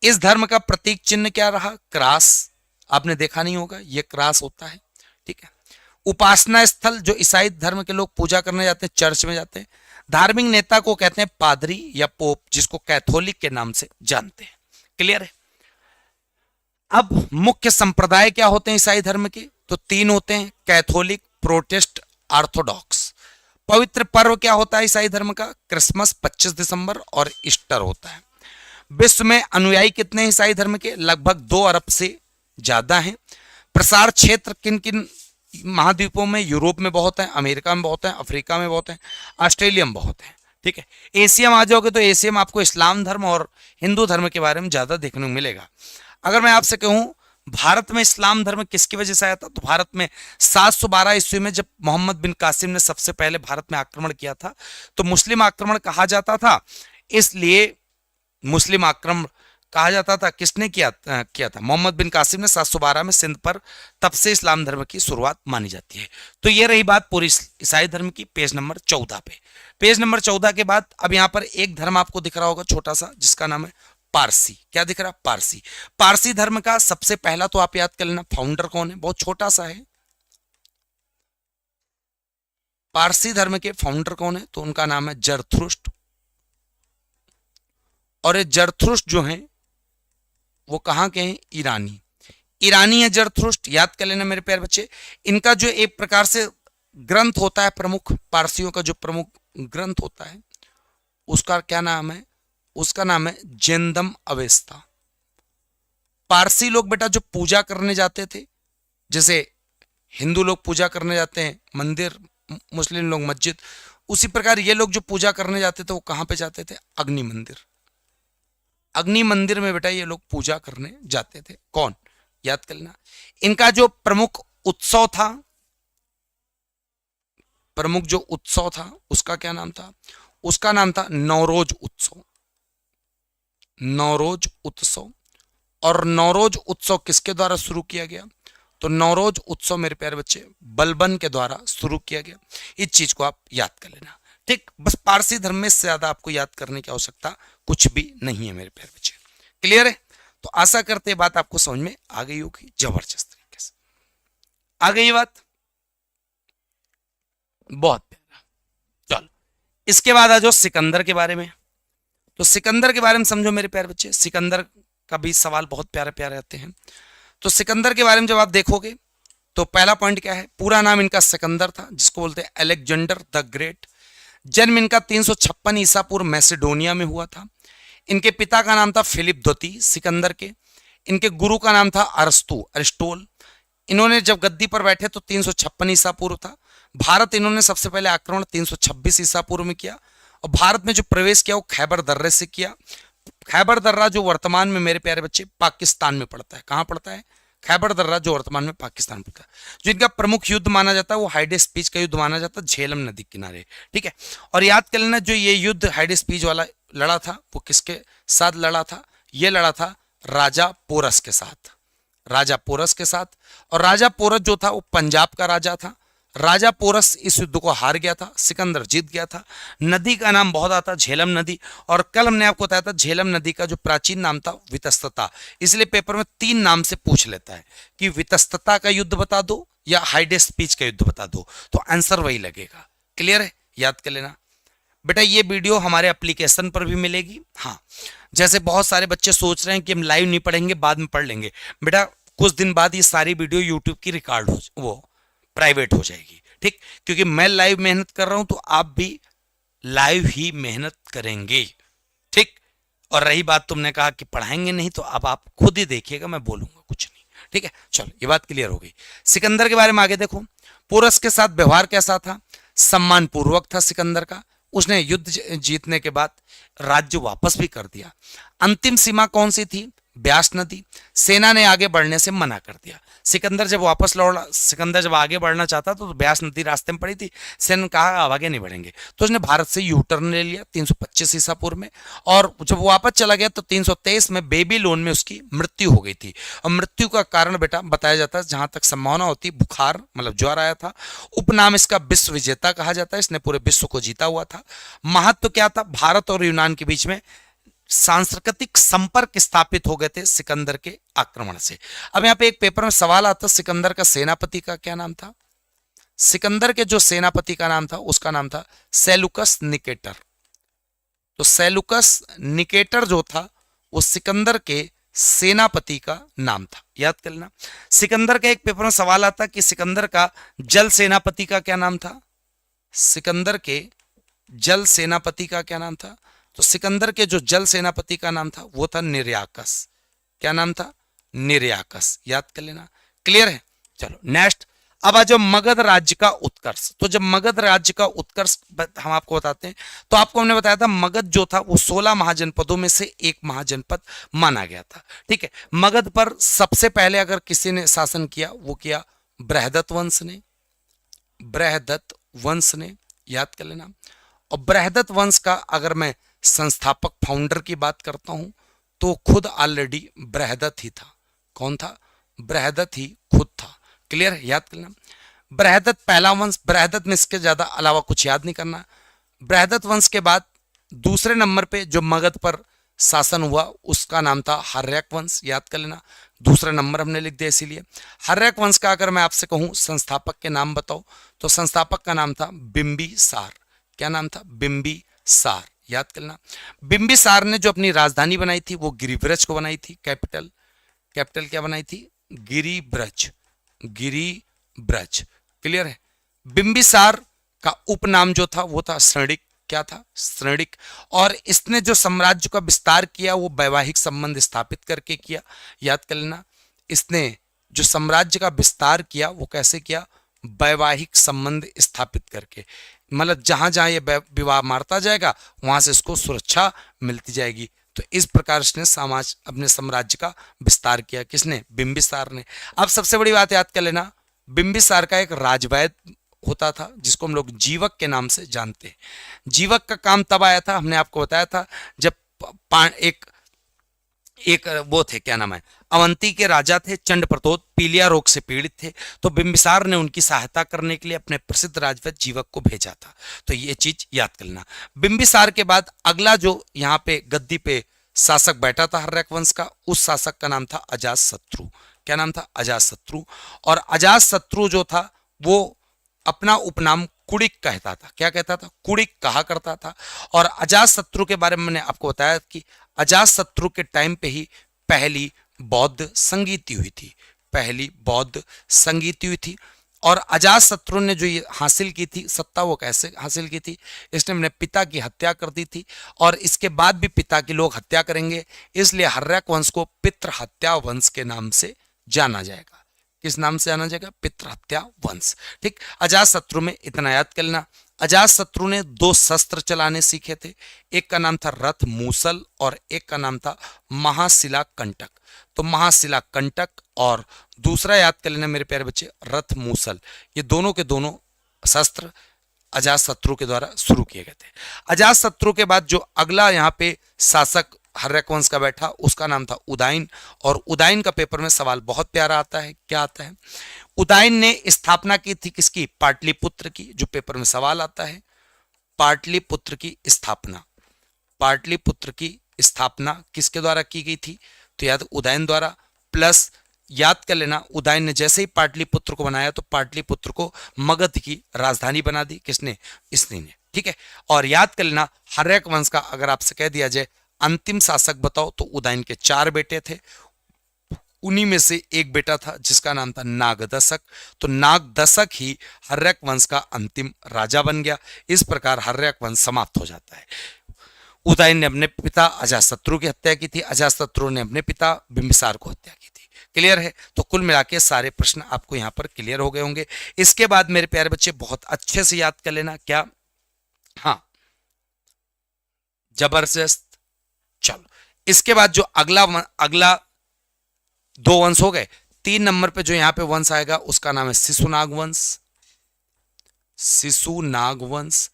इस धर्म का प्रतीक चिन्ह क्या रहा? क्रास। आपने देखा नहीं होगा, यह क्रास होता है। ठीक है, उपासना स्थल जो ईसाई धर्म के लोग पूजा करने जाते हैं, चर्च में जाते हैं। धार्मिक नेता को कहते हैं पादरी या पोप, जिसको कैथोलिक के नाम से जानते हैं। क्लियर है? अब मुख्य संप्रदाय क्या होते हैं ईसाई धर्म के? तो 3 होते हैं, कैथोलिक, प्रोटेस्ट, ऑर्थोडॉक्स। पवित्र पर्व क्या होता है ईसाई धर्म का? क्रिसमस 25 दिसंबर और ईस्टर होता है। विश्व में अनुयायी कितने हैं ईसाई धर्म के? लगभग 2 अरब से ज्यादा हैं। प्रसार क्षेत्र किन किन महाद्वीपों में? यूरोप में बहुत है, अमेरिका में बहुत है, अफ्रीका में बहुत है, ऑस्ट्रेलिया में बहुत है। ठीक है, एशिया में आ जाओगे तो एशिया में आपको इस्लाम धर्म और हिंदू धर्म के बारे में ज्यादा देखने को मिलेगा। अगर मैं आपसे कहूं भारत में इस्लाम धर्म किसकी वजह से आया था, तो भारत में 712 ईस्वी में जब मोहम्मद बिन कासिम ने सबसे पहले भारत में आक्रमण किया था, तो मुस्लिम आक्रमण कहा जाता था, इसलिए मुस्लिम आक्रमण कहा जाता था। किसने किया था? मोहम्मद बिन कासिम ने 712 में सिंध पर, तब से इस्लाम धर्म की शुरुआत मानी जाती है। तो ये रही बात पूरी ईसाई धर्म की, पेज नंबर 14 पे। पेज नंबर 14 के बाद अब यहां पर एक धर्म आपको दिख रहा होगा छोटा सा, जिसका नाम है पारसी। क्या दिख रहा? पारसी। पारसी धर्म का सबसे पहला तो आप याद कर लेना फाउंडर कौन है, बहुत छोटा सा है। पारसी धर्म के फाउंडर कौन है? तो उनका नाम है जरथुष्ट्र। और ये जरथुष्ट्र जो है वो कहां के हैं? ईरानी। ईरानी है जरथुष्ट्र, याद कर लेना मेरे प्यारे बच्चे। इनका जो एक प्रकार से ग्रंथ होता है प्रमुख, पारसियों का जो प्रमुख ग्रंथ होता है उसका क्या नाम है? उसका नाम है जेंदम अवेस्ता। पारसी लोग बेटा जो पूजा करने जाते थे, जैसे हिंदू लोग पूजा करने जाते हैं मंदिर, मुस्लिम लोग मस्जिद, उसी प्रकार ये लोग जो पूजा करने जाते थे वो कहां पे जाते थे? अग्नि मंदिर। अग्नि मंदिर में बेटा ये लोग पूजा करने जाते थे। कौन? याद कर लेना। इनका जो प्रमुख उत्सव था, प्रमुख जो उत्सव था उसका क्या नाम था? उसका नाम था नौरोज उत्सव। नौरोज उत्सव। और नौरोज उत्सव किसके द्वारा शुरू किया गया? तो नौरोज उत्सव मेरे प्यारे बच्चे बलबन के द्वारा शुरू किया गया। इस चीज को आप याद कर लेना। ठीक, बस पारसी धर्म में से ज्यादा आपको याद करने की आवश्यकता कुछ भी नहीं है मेरे प्यारे बच्चे। क्लियर है? तो आशा करते बात आपको समझ में आ गई होगी जबरदस्त तरीके से। आ गई बात? बहुत प्यारा। चलो इसके बाद आ जाओ सिकंदर के बारे में। तो सिकंदर के बारे में समझो मेरे प्यारे बच्चे। सिकंदर का भी सवाल बहुत प्यारे प्यारे आते हैं। तो सिकंदर के बारे में जब आप देखोगे तो पहला पॉइंट क्या है? पूरा नाम इनका सिकंदर था, जिसको बोलते हैं अलेक्जेंडर द ग्रेट। जन्म इनका 356 ईसा पूर्व मैसेडोनिया में हुआ था। इनके पिता का नाम था फिलिप द्वितीय सिकंदर के। इनके गुरु का नाम था अरिस्टोल। इन्होंने जब गद्दी पर बैठे तो 356 ईसा पूर्व था। भारत इन्होंने सबसे पहले आक्रमण 326 ईसा पूर्व में किया, और भारत में जो प्रवेश किया वो खैबर दर्रे से किया। खैबर दर्रा जो वर्तमान में मेरे प्यारे बच्चे पाकिस्तान में पड़ता है। कहां पड़ता है? खैबर दर्रा जो वर्तमान में पाकिस्तान में पड़ता है। जो इनका प्रमुख युद्ध माना जाता है वो हाइडे स्पीच का युद्ध माना जाता है, झेलम नदी किनारे। ठीक है, और याद कर लेना जो ये युद्ध हाइडे स्पीच वाला लड़ा था वो किसके साथ लड़ा था? ये लड़ा था राजा पोरस के साथ। राजा पोरस के साथ। और राजा पोरस जो था वो पंजाब का राजा था। राजा पोरस इस युद्ध को हार गया था, सिकंदर जीत गया था। नदी का नाम बहुत आता, झेलम नदी। और कल हमने आपको बताया था झेलम नदी का जो प्राचीन नाम था वितस्तता। इसलिए पेपर में 3 नाम से पूछ लेता है कि वितस्तता का युद्ध बता दो या हाइडेस्ट पीच का युद्ध बता दो, तो आंसर वही लगेगा। क्लियर है, याद कर लेना बेटा। ये वीडियो हमारे एप्लीकेशन पर भी मिलेगी। हाँ, जैसे बहुत सारे बच्चे सोच रहे हैं कि हम लाइव नहीं पढ़ेंगे, बाद में पढ़ लेंगे। बेटा कुछ दिन बाद ये सारी वीडियो यूट्यूब की रिकॉर्ड हो, वो प्राइवेट हो जाएगी, ठीक। क्योंकि मैं लाइव मेहनत कर रहा हूं तो आप भी लाइव ही मेहनत करेंगे, ठीक। और रही बात तुमने कहा कि पढ़ाएंगे नहीं, तो अब आप खुद ही देखिएगा, मैं बोलूंगा कुछ नहीं, ठीक है। चलो ये बात क्लियर हो गई। सिकंदर के बारे में आगे देखो। पोरस के साथ व्यवहार कैसा था? सम्मान पूर्वक था सिकंदर का। उसने युद्ध जीतने के बाद राज्य वापस भी कर दिया। अंतिम सीमा कौन सी थी? ब्यास नदी। सेना ने आगे बढ़ने से मना कर दिया। सिकंदर जब आगे बढ़ना चाहता तो ब्यास नदी रास्ते में पड़ी थी। सेना ने कहा अब आगे नहीं बढ़ेंगे, तो उसने भारत से यू टर्न ले लिया 325 ईसा पूर्व में। और जब वापस चला गया तो 323 में बेबीलोन में उसकी मृत्यु हो गई थी। और मृत्यु का कारण बेटा बताया जाता है, जहां तक संभावना होती, बुखार मतलब ज्वर आया था। उपनाम इसका विश्व विजेता कहा जाता है, इसने पूरे विश्व को जीता हुआ था। महत्व क्या था? भारत और यूनान के बीच में सांस्कृतिक संपर्क स्थापित हो गए थे सिकंदर के आक्रमण से। अब यहां पे एक पेपर में सवाल आता, सिकंदर का सेनापति का क्या नाम था? सिकंदर के जो सेनापति का नाम था उसका नाम था सेलुकस निकेटर। तो सेलुकस निकेटर जो था वो सिकंदर के सेनापति का नाम था, याद कर लेना। सिकंदर का एक पेपर में सवाल आता कि सिकंदर का जल सेनापति का क्या नाम था? सिकंदर के जल सेनापति का क्या नाम था? तो सिकंदर के जो जल सेनापति का नाम था वो था निर्याकस। क्या नाम था? निर्याकस, याद कर लेना। क्लियर है? चलो नेक्स्ट। अब आ जाओ मगध राज्य का उत्कर्ष। तो जब मगध राज्य का उत्कर्ष हम आपको बताते हैं, तो आपको हमने बताया था मगध जो था वो 16 महाजनपदों में से एक महाजनपद माना गया था, ठीक है। मगध पर सबसे पहले अगर किसी ने शासन किया वो किया बृहदत्त वंश ने। बृहदत्त वंश ने, याद कर लेना। और बृहदत्त वंश का अगर मैं संस्थापक फाउंडर की बात करता हूं तो खुद ऑलरेडी बृहदत्त ही था। कौन था? बृहदत्त ही खुद था। क्लियर है? याद करना। बृहदत्त पहला वंश। बृहदत्त में इसके ज्यादा अलावा कुछ याद नहीं करना। बृहदत्त वंश के बाद दूसरे नंबर पे जो मगध पर शासन हुआ उसका नाम था हर्यक वंश, याद कर लेना। दूसरा नंबर हमने लिख दिया इसीलिए। हर्यक वंश का अगर मैं आपसे कहूं संस्थापक के नाम बताओ तो संस्थापक का नाम था बिंबिसार। क्या नाम था? बिंबिसार, याद करना। बिंबिसार ने जो अपनी राजधानी बनाई थी वो गिरिब्रज को बनाई थी। कैपिटल क्या बनाई थी? गिरिब्रज। क्लियर है? बिंबिसार का उपनाम जो था वो था श्रृणिक। क्या था? श्रृणिक। और इसने जो साम्राज्य का विस्तार किया वो वैवाहिक संबंध स्थापित करके किया, याद कर लेना। इसने जो साम्राज्य का विस्तार किया वो कैसे किया? वैवाहिक संबंध स्थापित करके। मतलब जहां जहां ये विवाह मारता जाएगा वहां से इसको सुरक्षा मिलती जाएगी। तो इस प्रकार इसने अपने साम्राज्य का विस्तार किया। किसने? बिंबिसार ने। अब सबसे बड़ी बात याद कर लेना, बिंबिसार का एक राजवैद्य होता था जिसको हम लोग जीवक के नाम से जानते हैं। जीवक का काम तब आया था, हमने आपको बताया था, जब एक वो थे, क्या नाम है, अवंती के राजा थे चंडप्रतोद, पीलिया रोग से पीड़ित थे। तो बिंबिसार ने उनकी सहायता करने के लिए अपने प्रसिद्ध राजवैद्य जीवक को भेजा था। तो ये चीज याद कर लेना। बिंबिसार के बाद अगला जो यहाँ पे गद्दी पे शासक बैठा था हर्यक वंश का, उस शासक का नाम था अजातशत्रु। क्या नाम था? अजातशत्रु। और अजातशत्रु जो था वो अपना उपनाम कुड़िक कहता था। क्या कहता था? कुड़िक कहा करता था। और अजातशत्रु के बारे में मैंने आपको बताया कि अजातशत्रु के टाइम पे ही पहली बौद्ध संगीति हुई थी। पहली बौद्ध संगीति हुई थी। और अजातशत्रु ने जो ये हासिल की थी सत्ता, वो कैसे हासिल की थी? इसने अपने पिता की हत्या कर दी थी और इसके बाद भी पिता की लोग हत्या करेंगे, इसलिए हर्यक वंश को पितृ हत्या वंश के नाम से जाना जाएगा। किस नाम से जाना जाएगा? पितृ हत्या वंश, ठीक। अजातशत्रु में इतना याद कर लेना। अजातशत्रु ने 2 शस्त्र चलाने सीखे थे। एक का नाम था रथ मूसल और एक का नाम था महाशिला कंटक। तो महाशिला कंटक और दूसरा याद कर लेना मेरे प्यारे बच्चे, रथ मूसल। ये दोनों के दोनों शस्त्र अजातशत्रु के द्वारा शुरू किए गए थे। अजातशत्रु के बाद जो अगला यहाँ पे शासक हर्यक वंश का बैठा उसका नाम था उदाइन। और उदाइन का पेपर में सवाल बहुत प्यारा आता है, क्या आता है? उदाइन ने स्थापना की थी किसकी? पाटलिपुत्र की, जो पेपर में सवाल आता है। पाटलिपुत्र की स्थापना, पाटलिपुत्र की स्थापना किसके द्वारा की गई थी? तो याद उदयन द्वारा। प्लस याद कर लेना, उदयन ने जैसे ही पाटलिपुत्र को बनाया तो पाटलिपुत्र को मगध की राजधानी बना दी। किसने? इसने ने। ठीक है। और याद कर लेना, हर्यक वंश का अगर आपसे कह दिया जाए अंतिम शासक बताओ तो उदयन के 4 बेटे थे, उन्हीं में से एक बेटा था जिसका नाम था नागदशक। तो नागदशक ही हर्यक वंश का अंतिम राजा बन गया। इस प्रकार हर्यक वंश समाप्त हो जाता है। उदयन ने अपने पिता अजातशत्रु की हत्या की थी, अजातशत्रु ने अपने पिता बिंबिसार को हत्या की थी। क्लियर है? तो कुल मिला के सारे प्रश्न आपको यहां पर क्लियर हो गए होंगे। इसके बाद मेरे प्यारे बच्चे बहुत अच्छे से याद कर लेना, क्या? हाँ, जबरदस्त। चलो, इसके बाद जो अगला 2 वंश हो गए। 3 नंबर पे जो यहां पे वंश आएगा उसका नाम है शिशुनाग वंश। शिशुनाग वंश।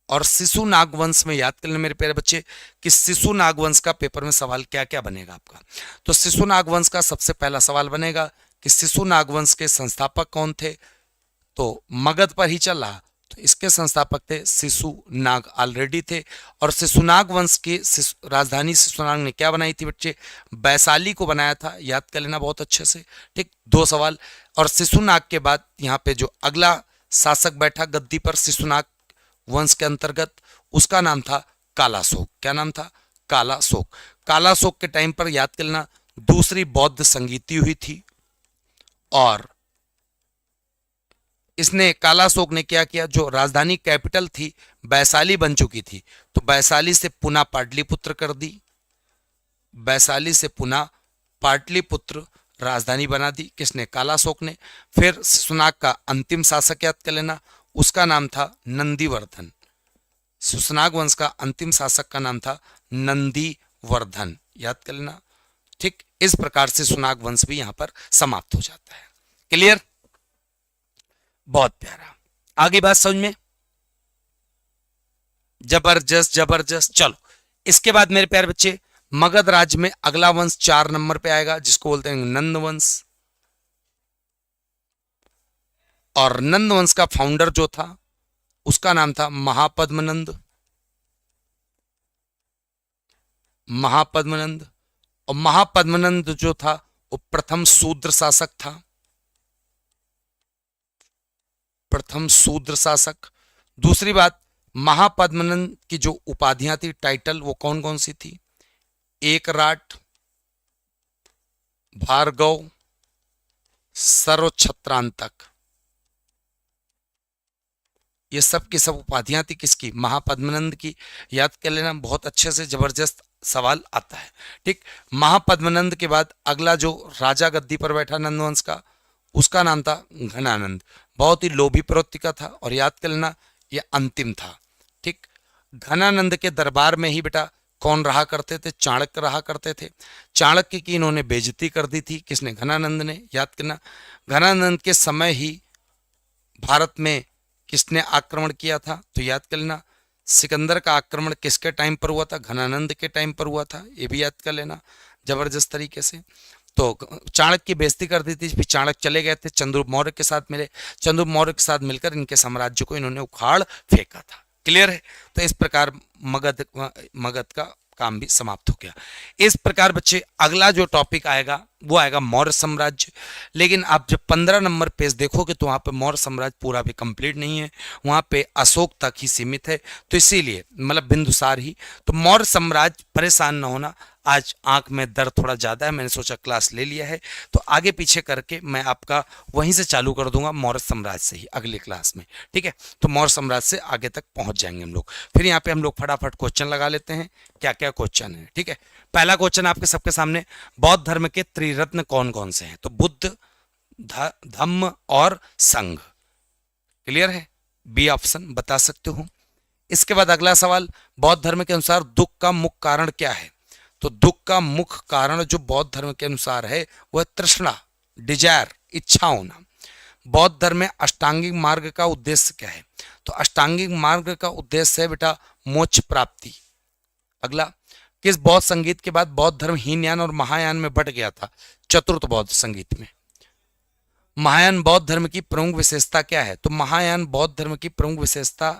और शिशुनाग वंश में याद कर लेना मेरे प्यारे बच्चे कि शिशुनाग वंश का पेपर में सवाल क्या क्या बनेगा आपका। तो शिशुनाग वंश का सबसे पहला सवाल बनेगा कि शिशुनाग वंश के संस्थापक कौन थे? तो मगध पर ही चल रहा, तो इसके संस्थापक थे शिशुनाग, ऑलरेडी थे। और शिशुनाग वंश की राजधानी शिशुनाग ने क्या बनाई थी बच्चे? वैशाली को बनाया था। याद कर लेना बहुत अच्छे से। ठीक, 2 सवाल। और शिशुनाग के बाद यहाँ पे जो अगला शासक बैठा गद्दी पर शिशुनाग वंश के अंतर्गत, उसका नाम था कालाशोक। क्या नाम था? कालाशोक। कालाशोक के टाइम पर याद कर लेना दूसरी बौद्ध संगीति हुई थी। और इसने कालाशोक ने क्या किया, जो राजधानी कैपिटल थी वैशाली बन चुकी थी, तो वैशाली से पुनः पाटलिपुत्र कर दी। वैशाली से पुनः पाटलिपुत्र राजधानी बना दी। किसने? कालाशोक ने। फिर शिशुनाग का अंतिम शासक याद कर लेना, उसका नाम था नंदीवर्धन। शिशुनाग वंश का अंतिम शासक का नाम था नंदीवर्धन। याद कर लेना। ठीक, इस प्रकार से शिशुनाग वंश भी यहां पर समाप्त हो जाता है। क्लियर? बहुत प्यारा। आगे बात समझ में? जबरदस्त जबरदस्त। चलो, इसके बाद मेरे प्यारे बच्चे मगध राज्य में अगला वंश 4 नंबर पे आएगा जिसको बोलते हैं नंद वंश। और नंद वंश का फाउंडर जो था उसका नाम था महापद्मनंद। महापद्मनंद। और महापद्मनंद जो था वो प्रथम शूद्र शासक था। प्रथम शूद्र शासक। दूसरी बात, महापद्मनंद की जो उपाधियां थी, टाइटल, वो कौन कौन सी थी? एकराट, भार्गव, सर्वछत्रांतक। ये सब की सब उपाधियां थी किसकी? महापद्मनंद की। याद कर लेना, बहुत अच्छे से जबरदस्त सवाल आता है। ठीक, महापद्मनंद के बाद अगला जो राजा गद्दी पर बैठा नंदवंश का, उसका नाम था घनानंद। बहुत ही लोभी प्रवृत्ति का था। और याद कर लेना ये अंतिम था। ठीक, घनानंद के दरबार में ही बेटा कौन रहा करते थे? चाणक्य रहा करते थे। चाणक्य की इन्होंने बेइज्जती कर दी थी। किसने? घनानंद ने। याद करना, घनानंद के समय ही भारत में किसने आक्रमण किया था? तो याद कर लेना, सिकंदर का आक्रमण किसके टाइम पर हुआ था? घनानंद के टाइम पर हुआ था। ये भी याद कर लेना जबरदस्त तरीके से। तो चाणक्य की बेइज्जती कर दी थी। फिर चाणक्य चले गए थे, चंद्रगुप्त मौर्य के साथ मिले। चंद्रगुप्त मौर्य के साथ मिलकर इनके साम्राज्य को इन्होंने उखाड़ फेंका था। क्लियर है? तो इस प्रकार मगध का काम भी समाप्त हो गया। इस प्रकार बच्चे अगला जो टॉपिक आएगा वो आएगा मौर्य साम्राज्य। लेकिन आप जब 15 नंबर पेज देखोगे तो वहां पे मौर्य साम्राज्य पूरा भी कंप्लीट नहीं है, वहां पे अशोक तक ही सीमित है। तो इसीलिए मतलब बिंदुसार ही। तो मौर्य साम्राज्य, परेशान न होना, आज आंख में दर्द थोड़ा ज़्यादा है, मैंने सोचा क्लास ले लिया है तो आगे पीछे करके मैं आपका वहीं से चालू कर दूंगा मौर्य साम्राज्य से ही अगली क्लास में। ठीक है, तो मौर्य साम्राज्य से आगे तक पहुंच जाएंगे हम लोग। फिर यहाँ पे हम लोग फटाफट क्वेश्चन लगा लेते हैं, क्या क्या क्वेश्चन है। ठीक है, पहला क्वेश्चन आपके सबके सामने, बौद्ध धर्म के त्रिरत्न कौन कौन से हैं? तो बुद्ध, धम्म और संघ। क्लियर है? बी ऑप्शन बता सकते हो। इसके बाद अगला सवाल, बौद्ध धर्म के अनुसार दुख का मुख्य कारण क्या है? तो दुख का मुख्य कारण जो बौद्ध धर्म के अनुसार है वह तृष्णा, डिजायर, इच्छा होना। बौद्ध धर्म में अष्टांगिक मार्ग का उद्देश्य क्या है? तो अष्टांगिक मार्ग का उद्देश्य है बेटा मोक्ष प्राप्ति। अगला, किस बौद्ध संगीत के बाद बौद्ध धर्म हीनयान और महायान में बट गया था? चतुर्थ बौद्ध संगीत में। महायान बौद्ध धर्म की प्रमुख विशेषता क्या है? तो महायान बौद्ध धर्म की प्रमुख विशेषता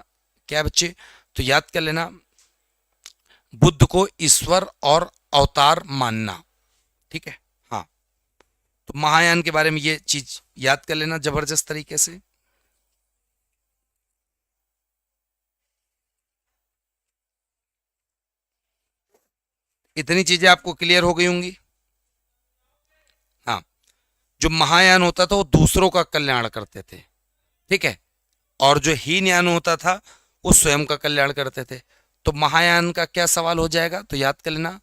क्या है बच्चे? तो याद कर लेना, बुद्ध को ईश्वर और अवतार मानना। ठीक है, हाँ, तो महायान के बारे में ये चीज याद कर लेना जबरदस्त तरीके से। इतनी चीजें आपको क्लियर हो गई होंगी। हाँ, जो महायान होता था वो दूसरों का कल्याण करते थे, ठीक है, और जो हीनयान होता था वो स्वयं का कल्याण करते थे। तो महायान का क्या सवाल हो जाएगा? तो याद कर लेना,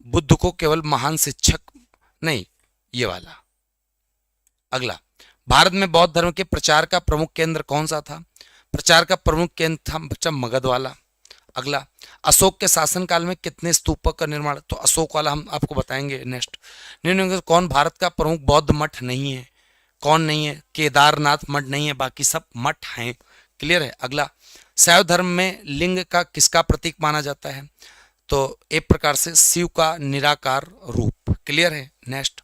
बुद्ध को केवल महान शिक्षक नहीं, ये वाला। अगला, भारत में बौद्ध धर्म के प्रचार का प्रमुख केंद्र कौन सा था? प्रचार का प्रमुख केंद्र था बच्चा मगध वाला। अगला, अशोक के शासनकाल में कितने स्तूपक का निर्माण? तो अशोक वाला हम आपको बताएंगे नेक्स्ट। निम्न में कौन भारत का प्रमुख बौद्ध मठ नहीं है? कौन नहीं है? केदारनाथ मठ नहीं है, बाकी सब मठ हैं। क्लियर है। अगला, शैव धर्म में लिंग का किसका प्रतीक माना जाता है? तो एक प्रकार से शिव का निराकार रूप। क्लियर है। नेक्स्ट,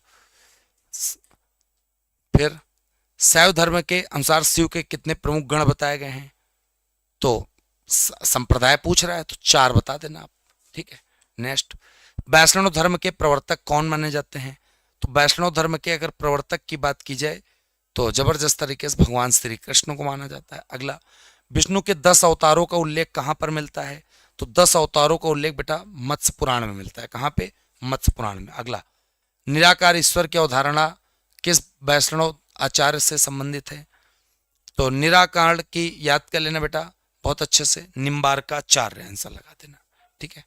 फिर शैव धर्म के अनुसार शिव के कितने प्रमुख गण बताए गए हैं? तो संप्रदाय पूछ रहा है तो 4 बता देना आप। ठीक है। नेक्स्ट, वैष्णव धर्म के प्रवर्तक कौन माने जाते हैं? तो वैष्णव धर्म के अगर प्रवर्तक की बात की जाए तो जबरदस्त तरीके से भगवान श्री कृष्ण को माना जाता है। अगला, विष्णु के 10 अवतारों का उल्लेख कहां पर मिलता है? तो 10 अवतारों का उल्लेख बेटा मत्स्य पुराण में मिलता है। कहां पे? मत्स्य पुराण में। अगला, निराकार ईश्वर की अवधारणा किस वैष्णव आचार्य से संबंधित है? तो निराकार की याद कर लेना बेटा बहुत अच्छे से, निम्बार्काचार्य आंसर लगा देना। ठीक है।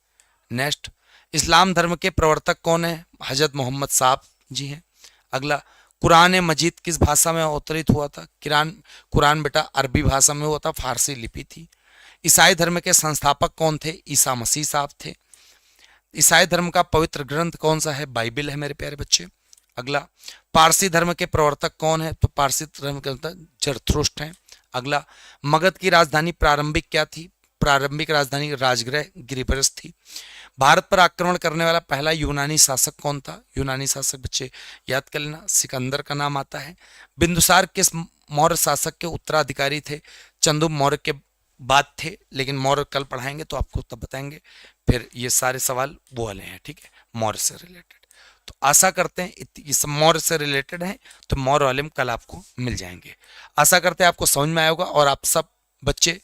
नेक्स्ट, इस्लाम धर्म के प्रवर्तक कौन है? हजरत मोहम्मद साहब जी हैं। अगला, कुरान मजीद किस भाषा में अवतरित हुआ था? कुरान बेटा अरबी भाषा में हुआ था, फारसी लिपि थी। ईसाई धर्म के संस्थापक कौन थे? ईसा मसीह साहब थे। ईसाई धर्म का पवित्र ग्रंथ कौन सा है? बाइबिल है मेरे प्यारे बच्चे। अगला, पारसी धर्म के प्रवर्तक कौन है? तो पारसी धर्म के जरथुस्ट्र हैं। अगला, मगध की राजधानी प्रारंभिक क्या थी? प्रारंभिक राजधानी राजगृह गिरिब्रज थी। भारत पर आक्रमण करने वाला पहला यूनानी शासक कौन था? यूनानी शासक बच्चे याद कर लेना, सिकंदर का नाम आता है। बिंदुसार किस मौर्य शासक के उत्तराधिकारी थे? चंदू मौर्य के बाद थे, लेकिन मौर्य कल पढ़ाएंगे तो आपको तब बताएंगे। फिर ये सारे सवाल वो वाले हैं, ठीक है, मौर्य से रिलेटेड। तो आशा करते हैं ये सब मौर्य से रिलेटेड है, तो मौर्य वाले में कल आपको मिल जाएंगे। आशा करते हैं आपको समझ में आया होगा। और आप सब बच्चे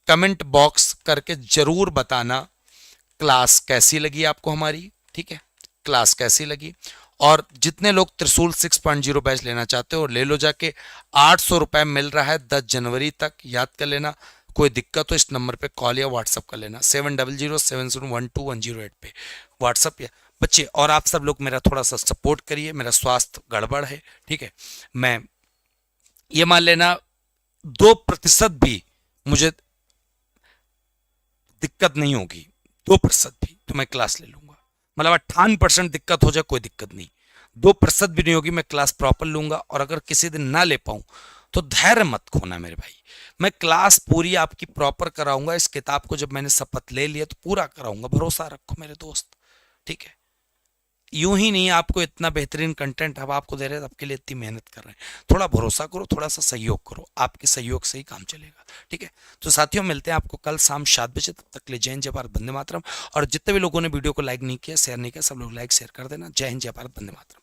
कमेंट बॉक्स करके जरूर बताना क्लास कैसी लगी आपको हमारी। ठीक है, क्लास कैसी लगी। और जितने लोग त्रिशूल 6.0 बैच लेना चाहते हो ले लो जाके, 800 रुपये मिल रहा है 10 जनवरी तक, याद कर लेना। कोई दिक्कत हो इस नंबर पे कॉल या व्हाट्सअप कर लेना, 7007012108 पे व्हाट्सअप या बच्चे। और आप सब लोग मेरा थोड़ा सा सपोर्ट करिए, मेरा स्वास्थ्य गड़बड़ है, ठीक है। मैं ये मान लेना 2% भी मुझे दिक्कत नहीं होगी, 2% भी तो मैं क्लास ले लूंगा। मतलब 58% दिक्कत हो जाए कोई दिक्कत नहीं, 2% भी नहीं होगी, मैं क्लास प्रॉपर लूंगा। और अगर किसी दिन ना ले पाऊं तो धैर्य मत खोना मेरे भाई, मैं क्लास पूरी आपकी प्रॉपर कराऊंगा। इस किताब को जब मैंने शपथ ले लिया तो पूरा कराऊंगा, भरोसा रखो मेरे दोस्त, ठीक है। यूं ही नहीं, आपको इतना बेहतरीन कंटेंट हम आपको दे रहे हैं, आपके लिए इतनी मेहनत कर रहे हैं, थोड़ा भरोसा करो, थोड़ा सा सहयोग करो, आपके सहयोग से ही काम चलेगा, ठीक है। तो साथियों मिलते हैं आपको कल शाम 7 बजे, तब तक ले जय हिंद जय भारत वंदे मातरम। और जितने भी लोगों ने वीडियो को लाइक नहीं किया, शेयर नहीं किया, सब लोग लाइक शेयर कर देना। जय हिंद जय भारत वंदे मातरम।